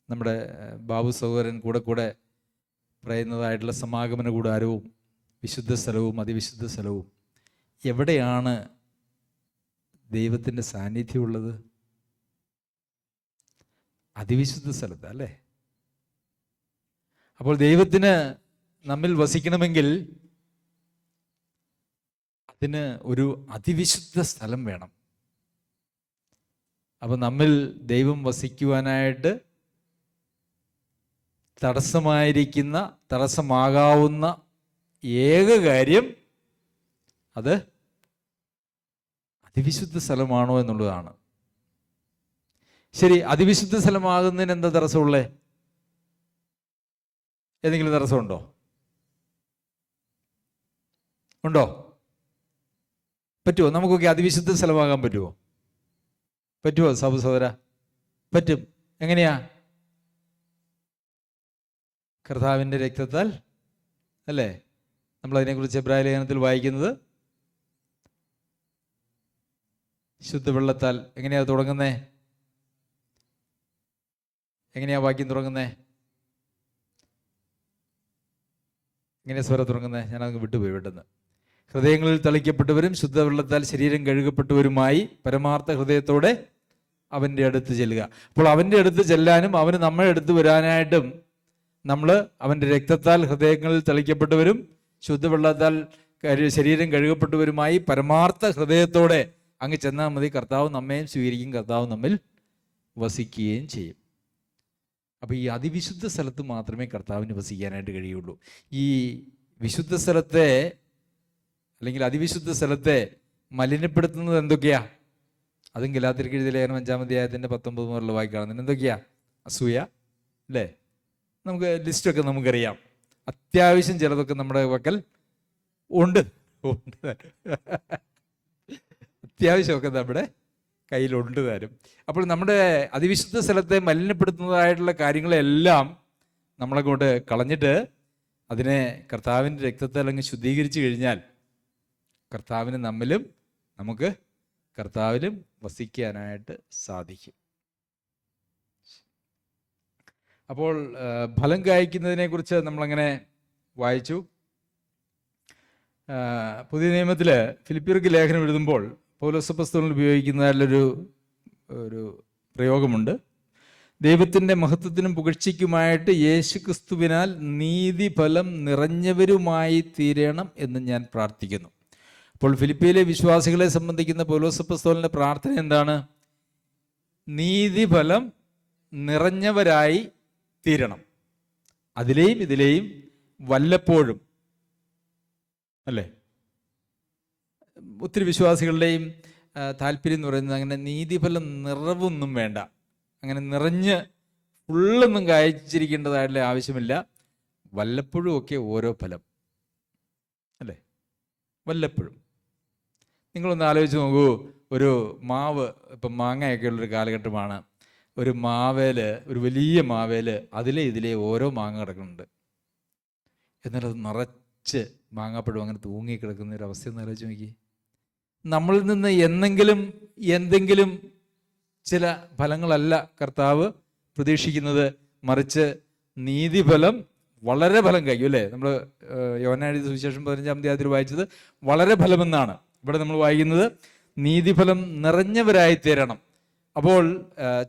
നമ്മുടെ ബാബു സഹോദരൻ കൂടെ പറയുന്നതായിട്ടുള്ള സമാഗമന കൂടാരവും വിശുദ്ധ സ്ഥലവും അതിവിശുദ്ധ സ്ഥലവും എവിടെയാണ് ദൈവത്തിൻ്റെ സാന്നിധ്യമുള്ളത്? അതിവിശുദ്ധ സ്ഥലത്ത് അല്ലേ? അപ്പോൾ ദൈവത്തിന് നമ്മിൽ വസിക്കണമെങ്കിൽ അതിന് ഒരു അതിവിശുദ്ധ സ്ഥലം വേണം. അപ്പോൾ നമ്മിൽ ദൈവം വസിക്കുവാനായിട്ട് തടസ്സമാകാവുന്ന ഏക കാര്യം അത് അതിവിശുദ്ധ സ്ഥലമാണോ എന്നുള്ളതാണ്. ശരി, അതിവിശുദ്ധ സ്ഥലമാകുന്നതിന് എന്താ തടസ്സമുള്ളേ? ഏതെങ്കിലും തടസ്സമുണ്ടോ? ഉണ്ടോ? പറ്റുമോ? നമുക്കൊക്കെ അതിവിശുദ്ധ സ്ഥലമാകാൻ പറ്റുമോ? പറ്റുമോ സാബു സഹോദര? പറ്റും. എങ്ങനെയാ? കർത്താവിൻ്റെ രക്തത്താൽ അല്ലേ? നമ്മളതിനെക്കുറിച്ച് എബ്രായ ലേഖനത്തിൽ വായിക്കുന്നത് ശുദ്ധവെള്ളത്താൽ. എങ്ങനെയാ തുടങ്ങുന്നേ? എങ്ങനെയാ വാക്യം തുടങ്ങുന്നേ? എങ്ങനെയാ സ്വരം തുടങ്ങുന്നേ? ഞാനത് വിട്ടുപോയി പെട്ടെന്ന്. ഹൃദയങ്ങളിൽ തളിക്കപ്പെട്ടവരും ശുദ്ധവെള്ളത്താൽ ശരീരം കഴുകപ്പെട്ടവരുമായി പരമാർത്ഥ ഹൃദയത്തോടെ അവൻ്റെ അടുത്ത് ചെല്ലുക. അപ്പോൾ അവൻ്റെ അടുത്ത് ചെല്ലാനും അവന് നമ്മളെ അടുത്ത് വരാനായിട്ടും നമ്മൾ അവൻ്റെ രക്തത്താൽ ഹൃദയങ്ങളിൽ തളിക്കപ്പെട്ടവരും ശുദ്ധവെള്ളത്താൽ ശരീരം കഴുകപ്പെട്ടവരുമായി പരമാർത്ഥ ഹൃദയത്തോടെ അങ്ങ് ചെന്നാൽ മതി. കർത്താവ് നമ്മയും സ്വീകരിക്കും, കർത്താവ് നമ്മിൽ വസിക്കുകയും ചെയ്യും. അപ്പോൾ ഈ അതിവിശുദ്ധ സ്ഥലത്ത് മാത്രമേ കർത്താവിന് വസിക്കാനായിട്ട് കഴിയുള്ളൂ. ഈ വിശുദ്ധ സ്ഥലത്തെ അല്ലെങ്കിൽ അതിവിശുദ്ധ സ്ഥലത്തെ മലിനപ്പെടുത്തുന്നത് എന്തൊക്കെയാ? അതും ഗലാത്യർക്ക് എഴുതിയ ലേഖനം 5-ാം അധ്യായത്തിൻ്റെ 19 മുതലുള്ള വായിക്കാണ്. എന്തൊക്കെയാ? അസൂയ അല്ലേ? നമുക്ക് ലിസ്റ്റൊക്കെ നമുക്കറിയാം. അത്യാവശ്യം ചിലതൊക്കെ നമ്മുടെ പക്കൽ ഉണ്ട്. അത്യാവശ്യമൊക്കെ നമ്മുടെ കയ്യിലുണ്ട് താനും. അപ്പോൾ നമ്മുടെ അതിവിശുദ്ധ സ്ഥലത്തെ മലിനപ്പെടുത്തുന്നതായിട്ടുള്ള കാര്യങ്ങളെല്ലാം നമ്മളെ കൊണ്ട് കളഞ്ഞിട്ട് അതിനെ കർത്താവിൻ്റെ രക്തത്താൽ അങ്ങ് ശുദ്ധീകരിച്ചു കഴിഞ്ഞാൽ കർത്താവിന് നമ്മിലും നമുക്ക് കർത്താവിലും വസിക്കാനായിട്ട് സാധിക്കും. അപ്പോൾ ഫലം കായ്ക്കുന്നതിനെ കുറിച്ച് നമ്മളങ്ങനെ വായിച്ചു. പുതിയ നിയമത്തിൽ ഫിലിപ്പിയർക്ക് ലേഖനം എഴുതുമ്പോൾ പൗലോസ് അപ്പോസ്തലൻ ഉപയോഗിക്കുന്നതിലൊരു പ്രയോഗമുണ്ട്. ദൈവത്തിൻ്റെ മഹത്വത്തിനും പുകഴ്ചയ്ക്കുമായിട്ട് യേശു ക്രിസ്തുവിനാൽ നീതിഫലം നിറഞ്ഞവരുമായി തീരണം എന്ന് ഞാൻ പ്രാർത്ഥിക്കുന്നു. അപ്പോൾ ഫിലിപ്പിയിലെ വിശ്വാസികളെ സംബന്ധിക്കുന്ന പൗലോസ് അപ്പോസ്തലന്റെ പ്രാർത്ഥന എന്താണ്? നീതിഫലം നിറഞ്ഞവരായി തീരണം. അതിലെയും ഇതിലെയും വല്ലപ്പോഴും അല്ലേ? ഒത്തിരി വിശ്വാസികളുടെയും താല്പര്യം എന്ന് പറയുന്നത് അങ്ങനെ നീതിഫലം നിറവൊന്നും വേണ്ട, അങ്ങനെ നിറഞ്ഞ് ഫുള്ളൊന്നും കായ്ച്ചിരിക്കേണ്ടതായിട്ടുള്ള ആവശ്യമില്ല. വല്ലപ്പോഴും ഒക്കെ ഓരോ ഫലം അല്ലേ? വല്ലപ്പോഴും. നിങ്ങളൊന്ന് ആലോചിച്ച് നോക്കൂ. ഒരു മാവ്, ഇപ്പം മാങ്ങയൊക്കെ ഉള്ളൊരു കാലഘട്ടമാണ്. ഒരു മാവേല്, ഒരു വലിയ മാവേല്, ഇതിലെ ഓരോ മാങ്ങ കിടക്കുന്നുണ്ട്. എന്നാലത് നിറച്ച് മാങ്ങാപ്പഴം അങ്ങനെ തൂങ്ങിക്കിടക്കുന്ന ഒരു അവസ്ഥ ഒന്ന് ആലോചിച്ച് നോക്കി. നമ്മളിൽ നിന്ന് എന്തെങ്കിലും ചില ഫലങ്ങളല്ല കർത്താവ് പ്രതീക്ഷിക്കുന്നത്, മറിച്ച് നീതിഫലം വളരെ ഫലം കഴിയും അല്ലേ? നമ്മൾ യോഹന്നാൻ എഴുതിയ സുവിശേഷം 15-ാം അധ്യായത്തിൽ വായിച്ചത് വളരെ ഫലമെന്നാണ്. ഇവിടെ നമ്മൾ വായിക്കുന്നത് നീതിഫലം നിറഞ്ഞവരായി തീരണം. അപ്പോൾ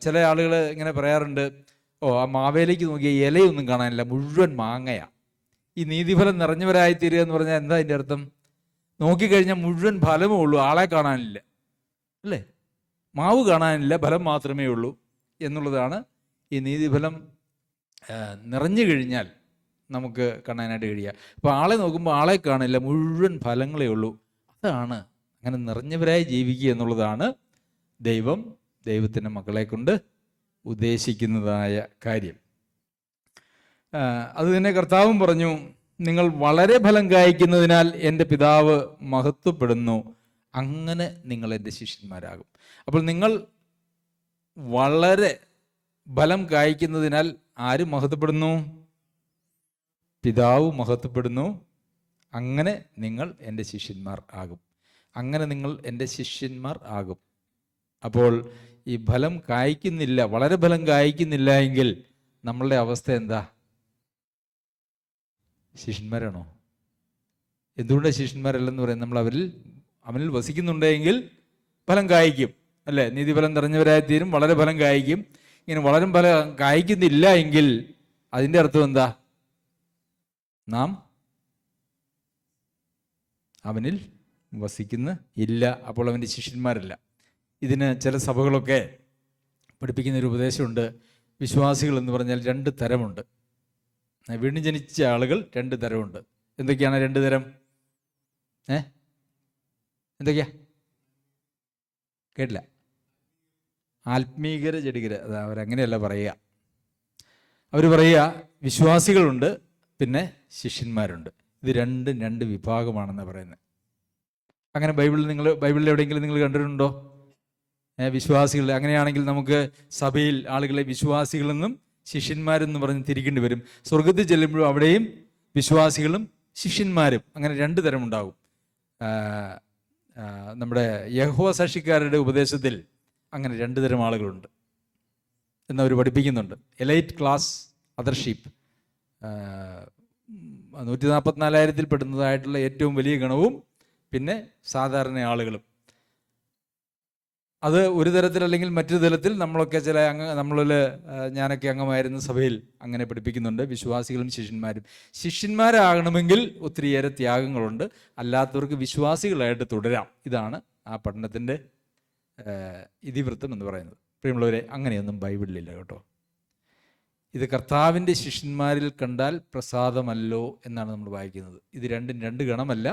ചില ആളുകൾ ഇങ്ങനെ പറയാറുണ്ട്, ആ മാവേലേക്ക് നോക്കിയ ഇലയൊന്നും കാണാനില്ല, മുഴുവൻ മാങ്ങയാ. ഈ നീതിഫലം നിറഞ്ഞവരായി തീരുക എന്ന് പറഞ്ഞാൽ എന്താ അതിൻ്റെ അർത്ഥം? നോക്കിക്കഴിഞ്ഞാൽ മുഴുവൻ ഫലമേ ഉള്ളൂ, ആളെ കാണാനില്ല അല്ലേ? മാവ് കാണാനില്ല, ഫലം മാത്രമേ ഉള്ളൂ എന്നുള്ളതാണ് ഈ നീതിഫലം നിറഞ്ഞു കഴിഞ്ഞാൽ നമുക്ക് കാണാനായിട്ട് കഴിയുക. അപ്പോൾ ആളെ നോക്കുമ്പോൾ ആളെ കാണില്ല, മുഴുവൻ ഫലങ്ങളേ ഉള്ളൂ. അതാണ് അങ്ങനെ നിറഞ്ഞവരായി ജീവിക്കുക എന്നുള്ളതാണ് ദൈവത്തിൻ്റെ മക്കളെ കൊണ്ട് ഉദ്ദേശിക്കുന്നതായ കാര്യം. അത് തന്നെ കർത്താവും പറഞ്ഞു, നിങ്ങൾ വളരെ ഫലം കായ്ക്കുന്നതിനാൽ എൻ്റെ പിതാവ് മഹത്വപ്പെടുന്നു, അങ്ങനെ നിങ്ങൾ എൻ്റെ ശിഷ്യന്മാരാകും. അപ്പോൾ നിങ്ങൾ വളരെ ഫലം കായ്ക്കുന്നതിനാൽ ആര് മഹത്വപ്പെടുന്നു? പിതാവ് മഹത്വപ്പെടുന്നു, അങ്ങനെ നിങ്ങൾ എൻ്റെ ശിഷ്യന്മാർ ആകും. അങ്ങനെ നിങ്ങൾ എൻ്റെ ശിഷ്യന്മാർ ആകും. അപ്പോൾ ഈ ഫലം കായ്ക്കുന്നില്ല, വളരെ ഫലം കായ്ക്കുന്നില്ല എങ്കിൽ നമ്മളുടെ അവസ്ഥ എന്താ? ശിഷ്യന്മാരാണോ? എന്തുകൊണ്ടാണ് ശിഷ്യന്മാരല്ലെന്ന് പറയുന്നത്? നമ്മൾ അവനിൽ വസിക്കുന്നുണ്ടെങ്കിൽ ഫലം കായ്ക്കും, അല്ലേ? നീതിഫലം നിറഞ്ഞവരായി തീരും, വളരെ ഫലം കായ്ക്കും. ഇങ്ങനെ വളരെ ഫലം കായ്ക്കുന്നില്ല എങ്കിൽ അതിൻ്റെ അർത്ഥം എന്താ? നാം അവനിൽ വസിക്കുന്ന ഇല്ല, അപ്പോൾ അവൻ്റെ ശിഷ്യന്മാരല്ല. ഇതിന് ചില സഭകളൊക്കെ പഠിപ്പിക്കുന്നൊരു ഉപദേശമുണ്ട്. വിശ്വാസികൾ എന്ന് പറഞ്ഞാൽ 2 തരമുണ്ട്. വീണ്ടും ജനിച്ച ആളുകൾ 2 തരമുണ്ട്. എന്തൊക്കെയാണ് 2 തരം? എന്തൊക്കെയാ? കേട്ടില്ല. ആത്മീകര ജഡികര, അത് അവരങ്ങനെയല്ല പറയുക. അവർ പറയുക വിശ്വാസികളുണ്ട്, പിന്നെ ശിഷ്യന്മാരുണ്ട്. ഇത് 2 വിഭാഗമാണെന്നാണ് പറയുന്നത്. അങ്ങനെ ബൈബിളിൽ എവിടെയെങ്കിലും നിങ്ങൾ കണ്ടിട്ടുണ്ടോ? വിശ്വാസികൾ അങ്ങനെയാണെങ്കിൽ നമുക്ക് സഭയിൽ ആളുകളെ വിശ്വാസികളെന്നും ശിഷ്യന്മാരെന്നും പറഞ്ഞ് തിരിക്കേണ്ടി വരും. സ്വർഗത്തിൽ ചെല്ലുമ്പോഴും അവിടെയും വിശ്വാസികളും ശിഷ്യന്മാരും അങ്ങനെ 2 തരം ഉണ്ടാകും. നമ്മുടെ യഹോവ സാക്ഷിക്കാരുടെ ഉപദേശത്തിൽ അങ്ങനെ 2 തരം ആളുകളുണ്ട് എന്നവർ പഠിപ്പിക്കുന്നുണ്ട്. Elite class, other sheep. 144,000 പെടുന്നതായിട്ടുള്ള ഏറ്റവും വലിയ ഗണവും പിന്നെ സാധാരണ ആളുകളും. അത് ഒരു തരത്തിൽ അല്ലെങ്കിൽ മറ്റൊരു തരത്തിൽ നമ്മളൊക്കെ ഞാനൊക്കെ അംഗമായിരുന്ന സഭയിൽ അങ്ങനെ പഠിപ്പിക്കുന്നുണ്ട്. വിശ്വാസികളും ശിഷ്യന്മാരും. ശിഷ്യന്മാരാകണമെങ്കിൽ ഒത്തിരിയേറെ ത്യാഗങ്ങളുണ്ട്, അല്ലാത്തവർക്ക് വിശ്വാസികളായിട്ട് തുടരാം. ഇതാണ് ആ പഠനത്തിൻ്റെ ഇതിവൃത്തം എന്ന് പറയുന്നത്. പ്രിയമുള്ളവരെ, അങ്ങനെയൊന്നും ബൈബിളിലില്ല കേട്ടോ. ഇത് കർത്താവിൻ്റെ ശിഷ്യന്മാരിൽ കണ്ടാൽ പ്രസാദമല്ലോ എന്നാണ് നമ്മൾ വായിക്കുന്നത്. ഇത് 2 ഗണമല്ല.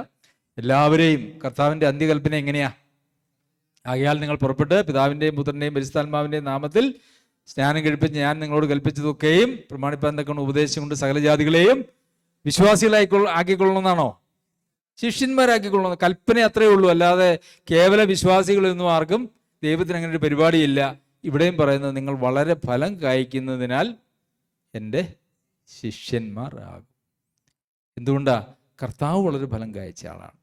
എല്ലാവരെയും കർത്താവിൻ്റെ അന്ത്യകൽപ്പന എങ്ങനെയാ? ആകയാൽ നിങ്ങൾ പുറപ്പെട്ട് പിതാവിൻ്റെയും പുത്രൻ്റെയും പരിശുദ്ധാത്മാവിൻ്റെയും നാമത്തിൽ സ്നാനം കഴിപ്പിച്ച് ഞാൻ നിങ്ങളോട് കൽപ്പിച്ചതൊക്കെയും പ്രമാണിപ്പാൻ തക്ക ഉപദേശം കൊണ്ട് സകല ജാതികളെയും ആക്കിക്കൊള്ളണമെന്നാണോ? ശിഷ്യന്മാരാക്കിക്കൊള്ളണം. കൽപ്പന അത്രയേ ഉള്ളൂ. അല്ലാതെ കേവല വിശ്വാസികളൊന്നും ആർക്കും ദൈവത്തിന് അങ്ങനെ ഒരു പരിപാടിയില്ല. ഇവിടെയും പറയുന്നത് നിങ്ങൾ വളരെ ഫലം കായ്ക്കുന്നതിനാൽ എൻ്റെ ശിഷ്യന്മാർ ആകും. എന്തുകൊണ്ടാ? കർത്താവ് വളരെ ഫലം കായ്ച്ച ആളാണ്,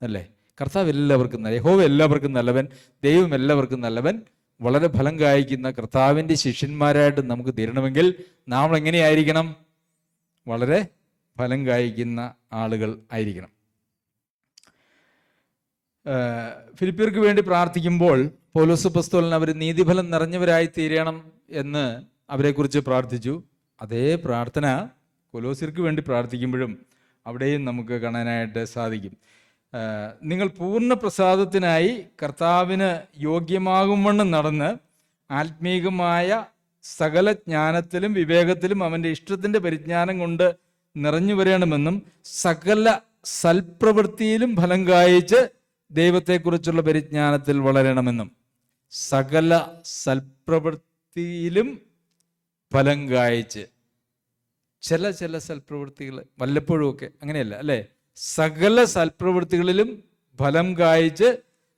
അല്ലേ? കർത്താവ് എല്ലാവർക്കും യഹോവ എല്ലാവർക്കും നല്ലവൻ, ദൈവം എല്ലാവർക്കും നല്ലവൻ. വളരെ ഫലം കായ്ക്കുന്ന കർത്താവിൻ്റെ ശിഷ്യന്മാരായിട്ട് നമുക്ക് തീരണമെങ്കിൽ നാം എങ്ങനെയായിരിക്കണം? വളരെ ഫലം കായ്ക്കുന്ന ആളുകൾ ആയിരിക്കണം. ഫിലിപ്പിയർക്ക് വേണ്ടി പ്രാർത്ഥിക്കുമ്പോൾ പൗലോസ് അപ്പോസ്തലൻ അവർ നീതിഫലം നിറഞ്ഞവരായി തീരണം എന്ന് അവരെക്കുറിച്ച് പ്രാർത്ഥിച്ചു. അതേ പ്രാർത്ഥന കൊലോസ്യർക്ക് വേണ്ടി പ്രാർത്ഥിക്കുമ്പോഴും അവിടെയും നമുക്ക് കാണാനായിട്ട് സാധിക്കും. നിങ്ങൾ പൂർണ്ണ പ്രസാദത്തിനായി കർത്താവിന് യോഗ്യമാകുംവണ്ണം നടന്ന് ആത്മീകമായ സകല ജ്ഞാനത്തിലും വിവേകത്തിലും അവൻ്റെ ഇഷ്ടത്തിൻ്റെ പരിജ്ഞാനം കൊണ്ട് നിറഞ്ഞു വരണമെന്നും സകല സൽപ്രവൃത്തിയിലും ഫലം കായ്ച്ച് ദൈവത്തെക്കുറിച്ചുള്ള പരിജ്ഞാനത്തിൽ വളരണമെന്നും. സകല സൽപ്രവൃത്തിയിലും ഫലം കായ്ച്ച്. ചില സൽപ്രവൃത്തികൾ വല്ലപ്പോഴും ഒക്കെ അങ്ങനെയല്ല, അല്ലേ? സകല സൽപ്രവൃത്തികളിലും ഫലം കായ്ച്ച്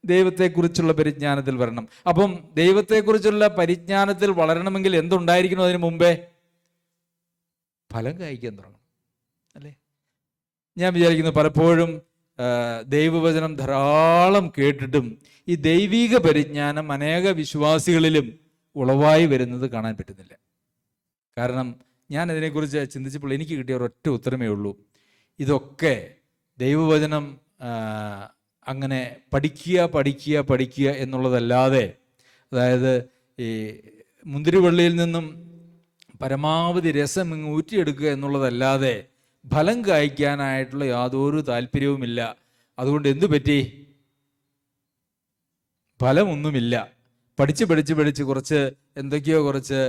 ദൈവത്തെക്കുറിച്ചുള്ള പരിജ്ഞാനത്തിൽ വരണം. അപ്പം ദൈവത്തെക്കുറിച്ചുള്ള പരിജ്ഞാനത്തിൽ വളരണമെങ്കിൽ എന്തുണ്ടായിരിക്കണം? അതിന് മുമ്പേ ഫലം കായ്ക്കാൻ തുടങ്ങണം, അല്ലേ? ഞാൻ വിചാരിക്കുന്നു പലപ്പോഴും ദൈവവചനം ധാരാളം കേട്ടിട്ടും ഈ ദൈവിക പരിജ്ഞാനം അനേക വിശ്വാസികളിലും ഉളവായി വരുന്നത് കാണാൻ പറ്റുന്നില്ല. കാരണം ഞാൻ അതിനെക്കുറിച്ച് ചിന്തിച്ചപ്പോൾ എനിക്ക് കിട്ടിയ ഒരൊറ്റ ഉത്തരമേ ഉള്ളൂ. ഇതൊക്കെ ദൈവവചനം അങ്ങനെ പഠിക്കുക എന്നുള്ളതല്ലാതെ, അതായത് ഈ മുന്തിരിവള്ളിയിൽ നിന്നും പരമാവധി രസം ഇങ്ങ് ഊറ്റിയെടുക്കുക എന്നുള്ളതല്ലാതെ ഫലം കായ്ക്കാനായിട്ടുള്ള യാതൊരു താല്പര്യവുമില്ല. അതുകൊണ്ട് എന്തു പറ്റി? ഫലമൊന്നുമില്ല. പഠിച്ച് കുറച്ച് എന്തൊക്കെയോ കുറച്ച്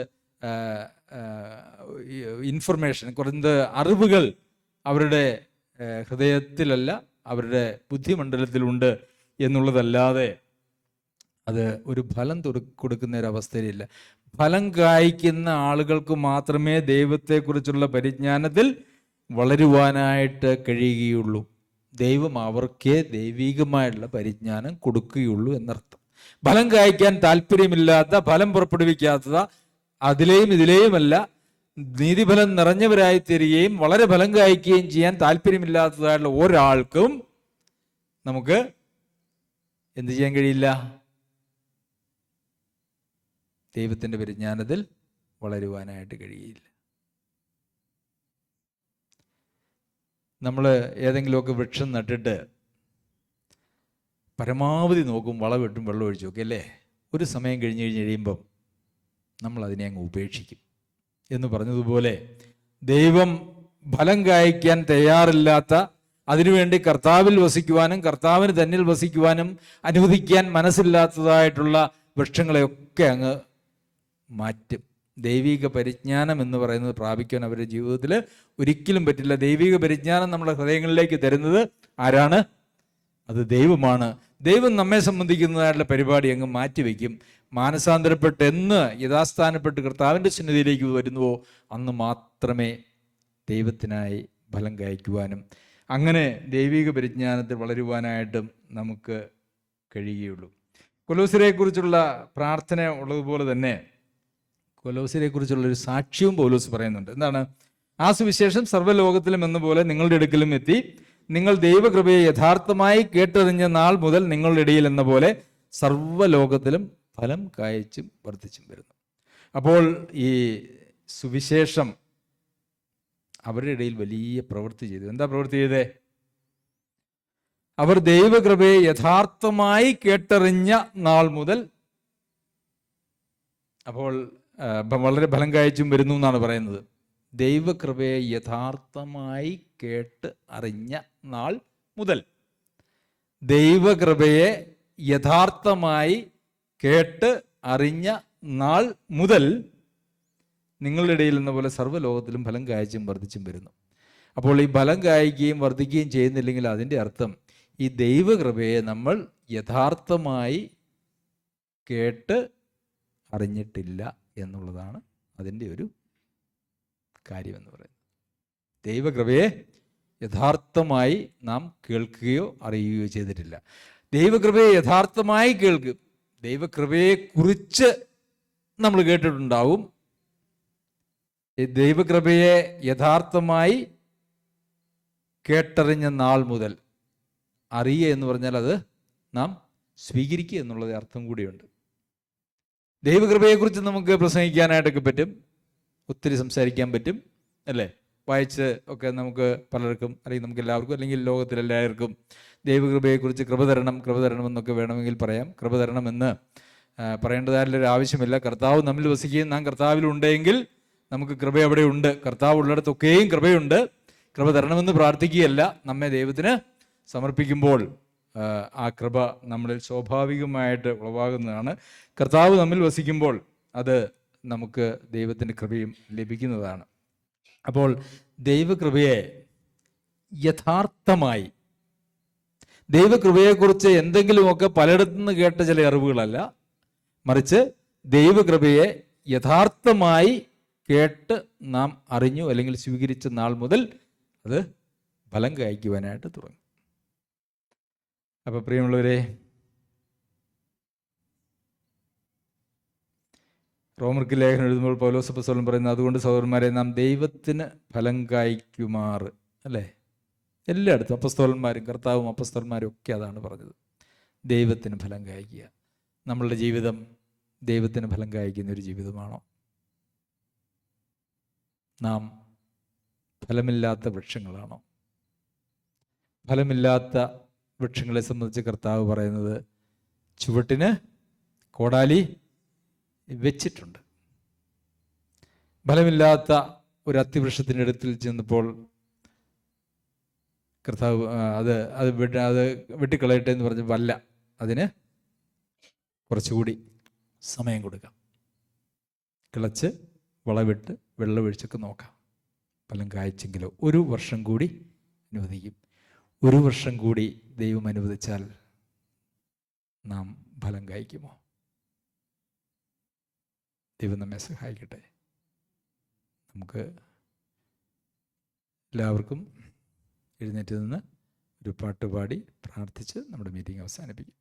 ഇൻഫർമേഷൻ, കുറച്ച് അറിവുകൾ അവരുടെ ഹൃദയത്തിലല്ല, അവരുടെ ബുദ്ധിമണ്ഡലത്തിലുണ്ട് എന്നുള്ളതല്ലാതെ അത് ഒരു ഫലം കൊടുക്കുന്ന ഒരവസ്ഥയിലില്ല. ഫലം കായ്ക്കുന്ന ആളുകൾക്ക് മാത്രമേ ദൈവത്തെക്കുറിച്ചുള്ള പരിജ്ഞാനത്തിൽ വളരുവാനായിട്ട് കഴിയുകയുള്ളൂ. ദൈവം അവർക്കേ ദൈവികമായിട്ടുള്ള പരിജ്ഞാനം കൊടുക്കുകയുള്ളൂ എന്നർത്ഥം. ഫലം കായ്ക്കാൻ താല്പര്യമില്ലാത്ത, ഫലം പുറപ്പെടുവിക്കാത്തത, അതിലെയും ഇതിലെയുമല്ല, നീതിഫലം നിറഞ്ഞവരായി തീരുകയും വളരെ ഫലം കായ്ക്കുകയും ചെയ്യാൻ താല്പര്യമില്ലാത്തതായിട്ടുള്ള ഒരാൾക്കും നമുക്ക് എന്ത് ചെയ്യാൻ കഴിയില്ല? ദൈവത്തിൻ്റെ പരിജ്ഞാനത്തിൽ വളരുവാനായിട്ട് കഴിയില്ല. നമ്മൾ ഏതെങ്കിലുമൊക്കെ വൃക്ഷം നട്ടിട്ട് പരമാവധി നോക്കും, വളമിട്ടും വെള്ളം ഒഴിച്ചു നോക്കും, അല്ലേ? ഒരു സമയം കഴിയുമ്പം നമ്മൾ അതിനെ അങ്ങ് ഉപേക്ഷിക്കും. എന്ന് പറഞ്ഞതുപോലെ ദൈവം ഫലം കായ്ക്കാൻ തയ്യാറില്ലാത്ത, അതിനുവേണ്ടി കർത്താവിൽ വസിക്കുവാനും കർത്താവിന് തന്നിൽ വസിക്കുവാനും അനുവദിക്കാൻ മനസ്സില്ലാത്തതായിട്ടുള്ള വൃക്ഷങ്ങളെയൊക്കെ അങ്ങ് മാറ്റും. ദൈവിക പരിജ്ഞാനം എന്ന് പറയുന്നത് പ്രാപിക്കാൻ അവരുടെ ജീവിതത്തിൽ ഒരിക്കലും പറ്റില്ല. ദൈവിക പരിജ്ഞാനം നമ്മുടെ ഹൃദയങ്ങളിലേക്ക് തരുന്നത് ആരാണ്? അത് ദൈവമാണ്. ദൈവം നമ്മെ സംബന്ധിക്കുന്നതായിട്ടുള്ള പരിപാടി അങ്ങ് മാറ്റിവെക്കും. മാനസാന്തരപ്പെട്ട് എന്ന് യഥാസ്ഥാനപ്പെട്ട് കർത്താവിൻ്റെ സന്നിധിയിലേക്ക് വരുന്നുവോ അന്ന് മാത്രമേ ദൈവത്തിനായി ഫലം കായ്ക്കുവാനും അങ്ങനെ ദൈവിക പരിജ്ഞാനത്തിൽ വളരുവാനായിട്ടും നമുക്ക് കഴിയുകയുള്ളൂ. കൊലോസ്യരെക്കുറിച്ചുള്ള പ്രാർത്ഥന ഉള്ളതുപോലെ തന്നെ കൊലോസ്യരെക്കുറിച്ചുള്ളൊരു സാക്ഷ്യവും പൗലോസ് പറയുന്നുണ്ട്. എന്താണ്? ആ സുവിശേഷം സർവ്വലോകത്തിലും എന്ന പോലെ നിങ്ങളുടെ അടുക്കലും എത്തി, നിങ്ങൾ ദൈവകൃപയെ യഥാർത്ഥമായി കേട്ടറിഞ്ഞ നാൾ മുതൽ നിങ്ങളുടെ ഇടയിൽ എന്ന പോലെ സർവ്വലോകത്തിലും ഫലം കായ്ച്ചും വർദ്ധിച്ചും വരുന്നു. അപ്പോൾ ഈ സുവിശേഷം അവരുടെ ഇടയിൽ വലിയ പ്രവൃത്തി ചെയ്തു. എന്താ പ്രവൃത്തി ചെയ്തേ? അവർ ദൈവകൃപയെ യഥാർത്ഥമായി കേട്ടറിഞ്ഞ നാൾ മുതൽ, അപ്പോൾ വളരെ ഫലം കായ്ച്ചും വരുന്നു എന്നാണ് പറയുന്നത്. ദൈവകൃപയെ യഥാർത്ഥമായി കേട്ട് അറിഞ്ഞ നാൾ മുതൽ, ദൈവകൃപയെ യഥാർത്ഥമായി കേട്ട് അറിഞ്ഞ നാൾ മുതൽ നിങ്ങളുടെ ഇടയിൽ എന്ന പോലെ സർവ്വലോകത്തിലും ഫലം കായ്ച്ചും വർദ്ധിച്ചും വരുന്നു. അപ്പോൾ ഈ ഫലം കായ്ക്കുകയും വർദ്ധിക്കുകയും ചെയ്യുന്നില്ലെങ്കിൽ അതിൻ്റെ അർത്ഥം ഈ ദൈവകൃപയെ നമ്മൾ യഥാർത്ഥമായി കേട്ട് അറിഞ്ഞിട്ടില്ല എന്നുള്ളതാണ് അതിൻ്റെ ഒരു കാര്യമെന്ന് പറയുന്നത്. ദൈവകൃപയെ യഥാർത്ഥമായി നാം കേൾക്കുകയോ അറിയുകയോ ചെയ്തിട്ടില്ല. ദൈവകൃപയെ യഥാർത്ഥമായി കേൾക്കും. ദൈവകൃപയെക്കുറിച്ച് നമ്മൾ കേട്ടിട്ടുണ്ടാവും. ദൈവകൃപയെ യഥാർത്ഥമായി കേട്ടറിഞ്ഞ നാൾ മുതൽ, അറിയുക എന്ന് പറഞ്ഞാൽ അത് നാം സ്വീകരിക്കുക എന്നുള്ളത് അർത്ഥം കൂടിയുണ്ട്. ദൈവകൃപയെക്കുറിച്ച് നമുക്ക് പ്രസംഗിക്കാനായിട്ടൊക്കെ പറ്റും, ഒത്തിരി സംസാരിക്കാൻ പറ്റും, അല്ലേ? വായിച്ച് ഒക്കെ നമുക്ക് പലർക്കും, അല്ലെങ്കിൽ നമുക്ക് എല്ലാവർക്കും, അല്ലെങ്കിൽ ലോകത്തിലെല്ലാവർക്കും ദൈവകൃപയെക്കുറിച്ച് കൃപ തരണം എന്നൊക്കെ വേണമെങ്കിൽ പറയാം. കൃപ തരണമെന്ന് പറയേണ്ടതായിട്ടുള്ളൊരു ആവശ്യമില്ല. കർത്താവ് നമ്മിൽ വസിക്കുകയും നാം കർത്താവിലുണ്ടെങ്കിൽ നമുക്ക് കൃപ അവിടെ ഉണ്ട്. കർത്താവ് ഉള്ളിടത്തൊക്കെയും കൃപയുണ്ട്. കൃപ തരണമെന്ന് പ്രാർത്ഥിക്കുകയല്ല, നമ്മെ ദൈവത്തിന് സമർപ്പിക്കുമ്പോൾ ആ കൃപ നമ്മളിൽ സ്വാഭാവികമായിട്ട് ഉളവാകുന്നതാണ്. കർത്താവ് നമ്മിൽ വസിക്കുമ്പോൾ അത് നമുക്ക് ദൈവത്തിൻ്റെ കൃപയും ലഭിക്കുന്നതാണ്. അപ്പോൾ ദൈവകൃപയെ യഥാർത്ഥമായി, ദൈവകൃപയെക്കുറിച്ച് എന്തെങ്കിലുമൊക്കെ പലയിടത്തു നിന്ന് കേട്ട ചില അറിവുകളല്ല, മറിച്ച് ദൈവകൃപയെ യഥാർത്ഥമായി കേട്ട് നാം അറിഞ്ഞു അല്ലെങ്കിൽ സ്വീകരിച്ച നാൾ മുതൽ അത് ഫലം കായ്ക്കുവാനായിട്ട് തുടങ്ങും. അപ്പോൾ പ്രിയമുള്ളവരെ, റോമർക്ക് ലേഖനം എഴുതുമ്പോൾ പൗലോസ് അപ്പോസ്തലൻ പറയുന്നത്, അതുകൊണ്ട് സഹോദരന്മാരെ നാം ദൈവത്തിന് ഫലം കായ്ക്കുമാറ്, അല്ലേ? എല്ലായിടത്തും അപ്പോസ്തലന്മാരും കർത്താവും അപ്പോസ്തലന്മാരും ഒക്കെ അതാണ് പറഞ്ഞത്, ദൈവത്തിന് ഫലം കായ്ക്കുക. നമ്മളുടെ ജീവിതം ദൈവത്തിന് ഫലം കായ്ക്കുന്ന ഒരു ജീവിതമാണോ? നാം ഫലമില്ലാത്ത വൃക്ഷങ്ങളാണോ? ഫലമില്ലാത്ത വൃക്ഷങ്ങളെ സംബന്ധിച്ച് കർത്താവ് പറയുന്നത് ചുവട്ടിന് കോടാലി വെച്ചിട്ടുണ്ട്. ഫലമില്ലാത്ത ഒരു അത്തിവൃക്ഷത്തിൻ്റെ അടുത്തിൽ ചെന്നപ്പോൾ കർത്താവ് അത് വെട്ടിക്കളയട്ടെ എന്ന് പറഞ്ഞ് വല്ല അതിന് കുറച്ചുകൂടി സമയം കൊടുക്കാം. കിളച്ച് വളവിട്ട് വെള്ളമൊഴിച്ചൊക്കെ നോക്കാം. ഫലം കായ്ച്ചെങ്കിലോ 1 വർഷം കൂടി അനുവദിക്കും. 1 വർഷം കൂടി ദൈവം അനുവദിച്ചാൽ നാം ഫലം കായ്ക്കുമോ? ദൈവം നമ്മെ സഹായിക്കട്ടെ. നമുക്ക് എല്ലാവർക്കും എഴുന്നേറ്റ് നിന്ന് ഒരു പാട്ട് പാടി പ്രാർത്ഥിച്ച് നമ്മുടെ മീറ്റിംഗ് അവസാനിപ്പിക്കും.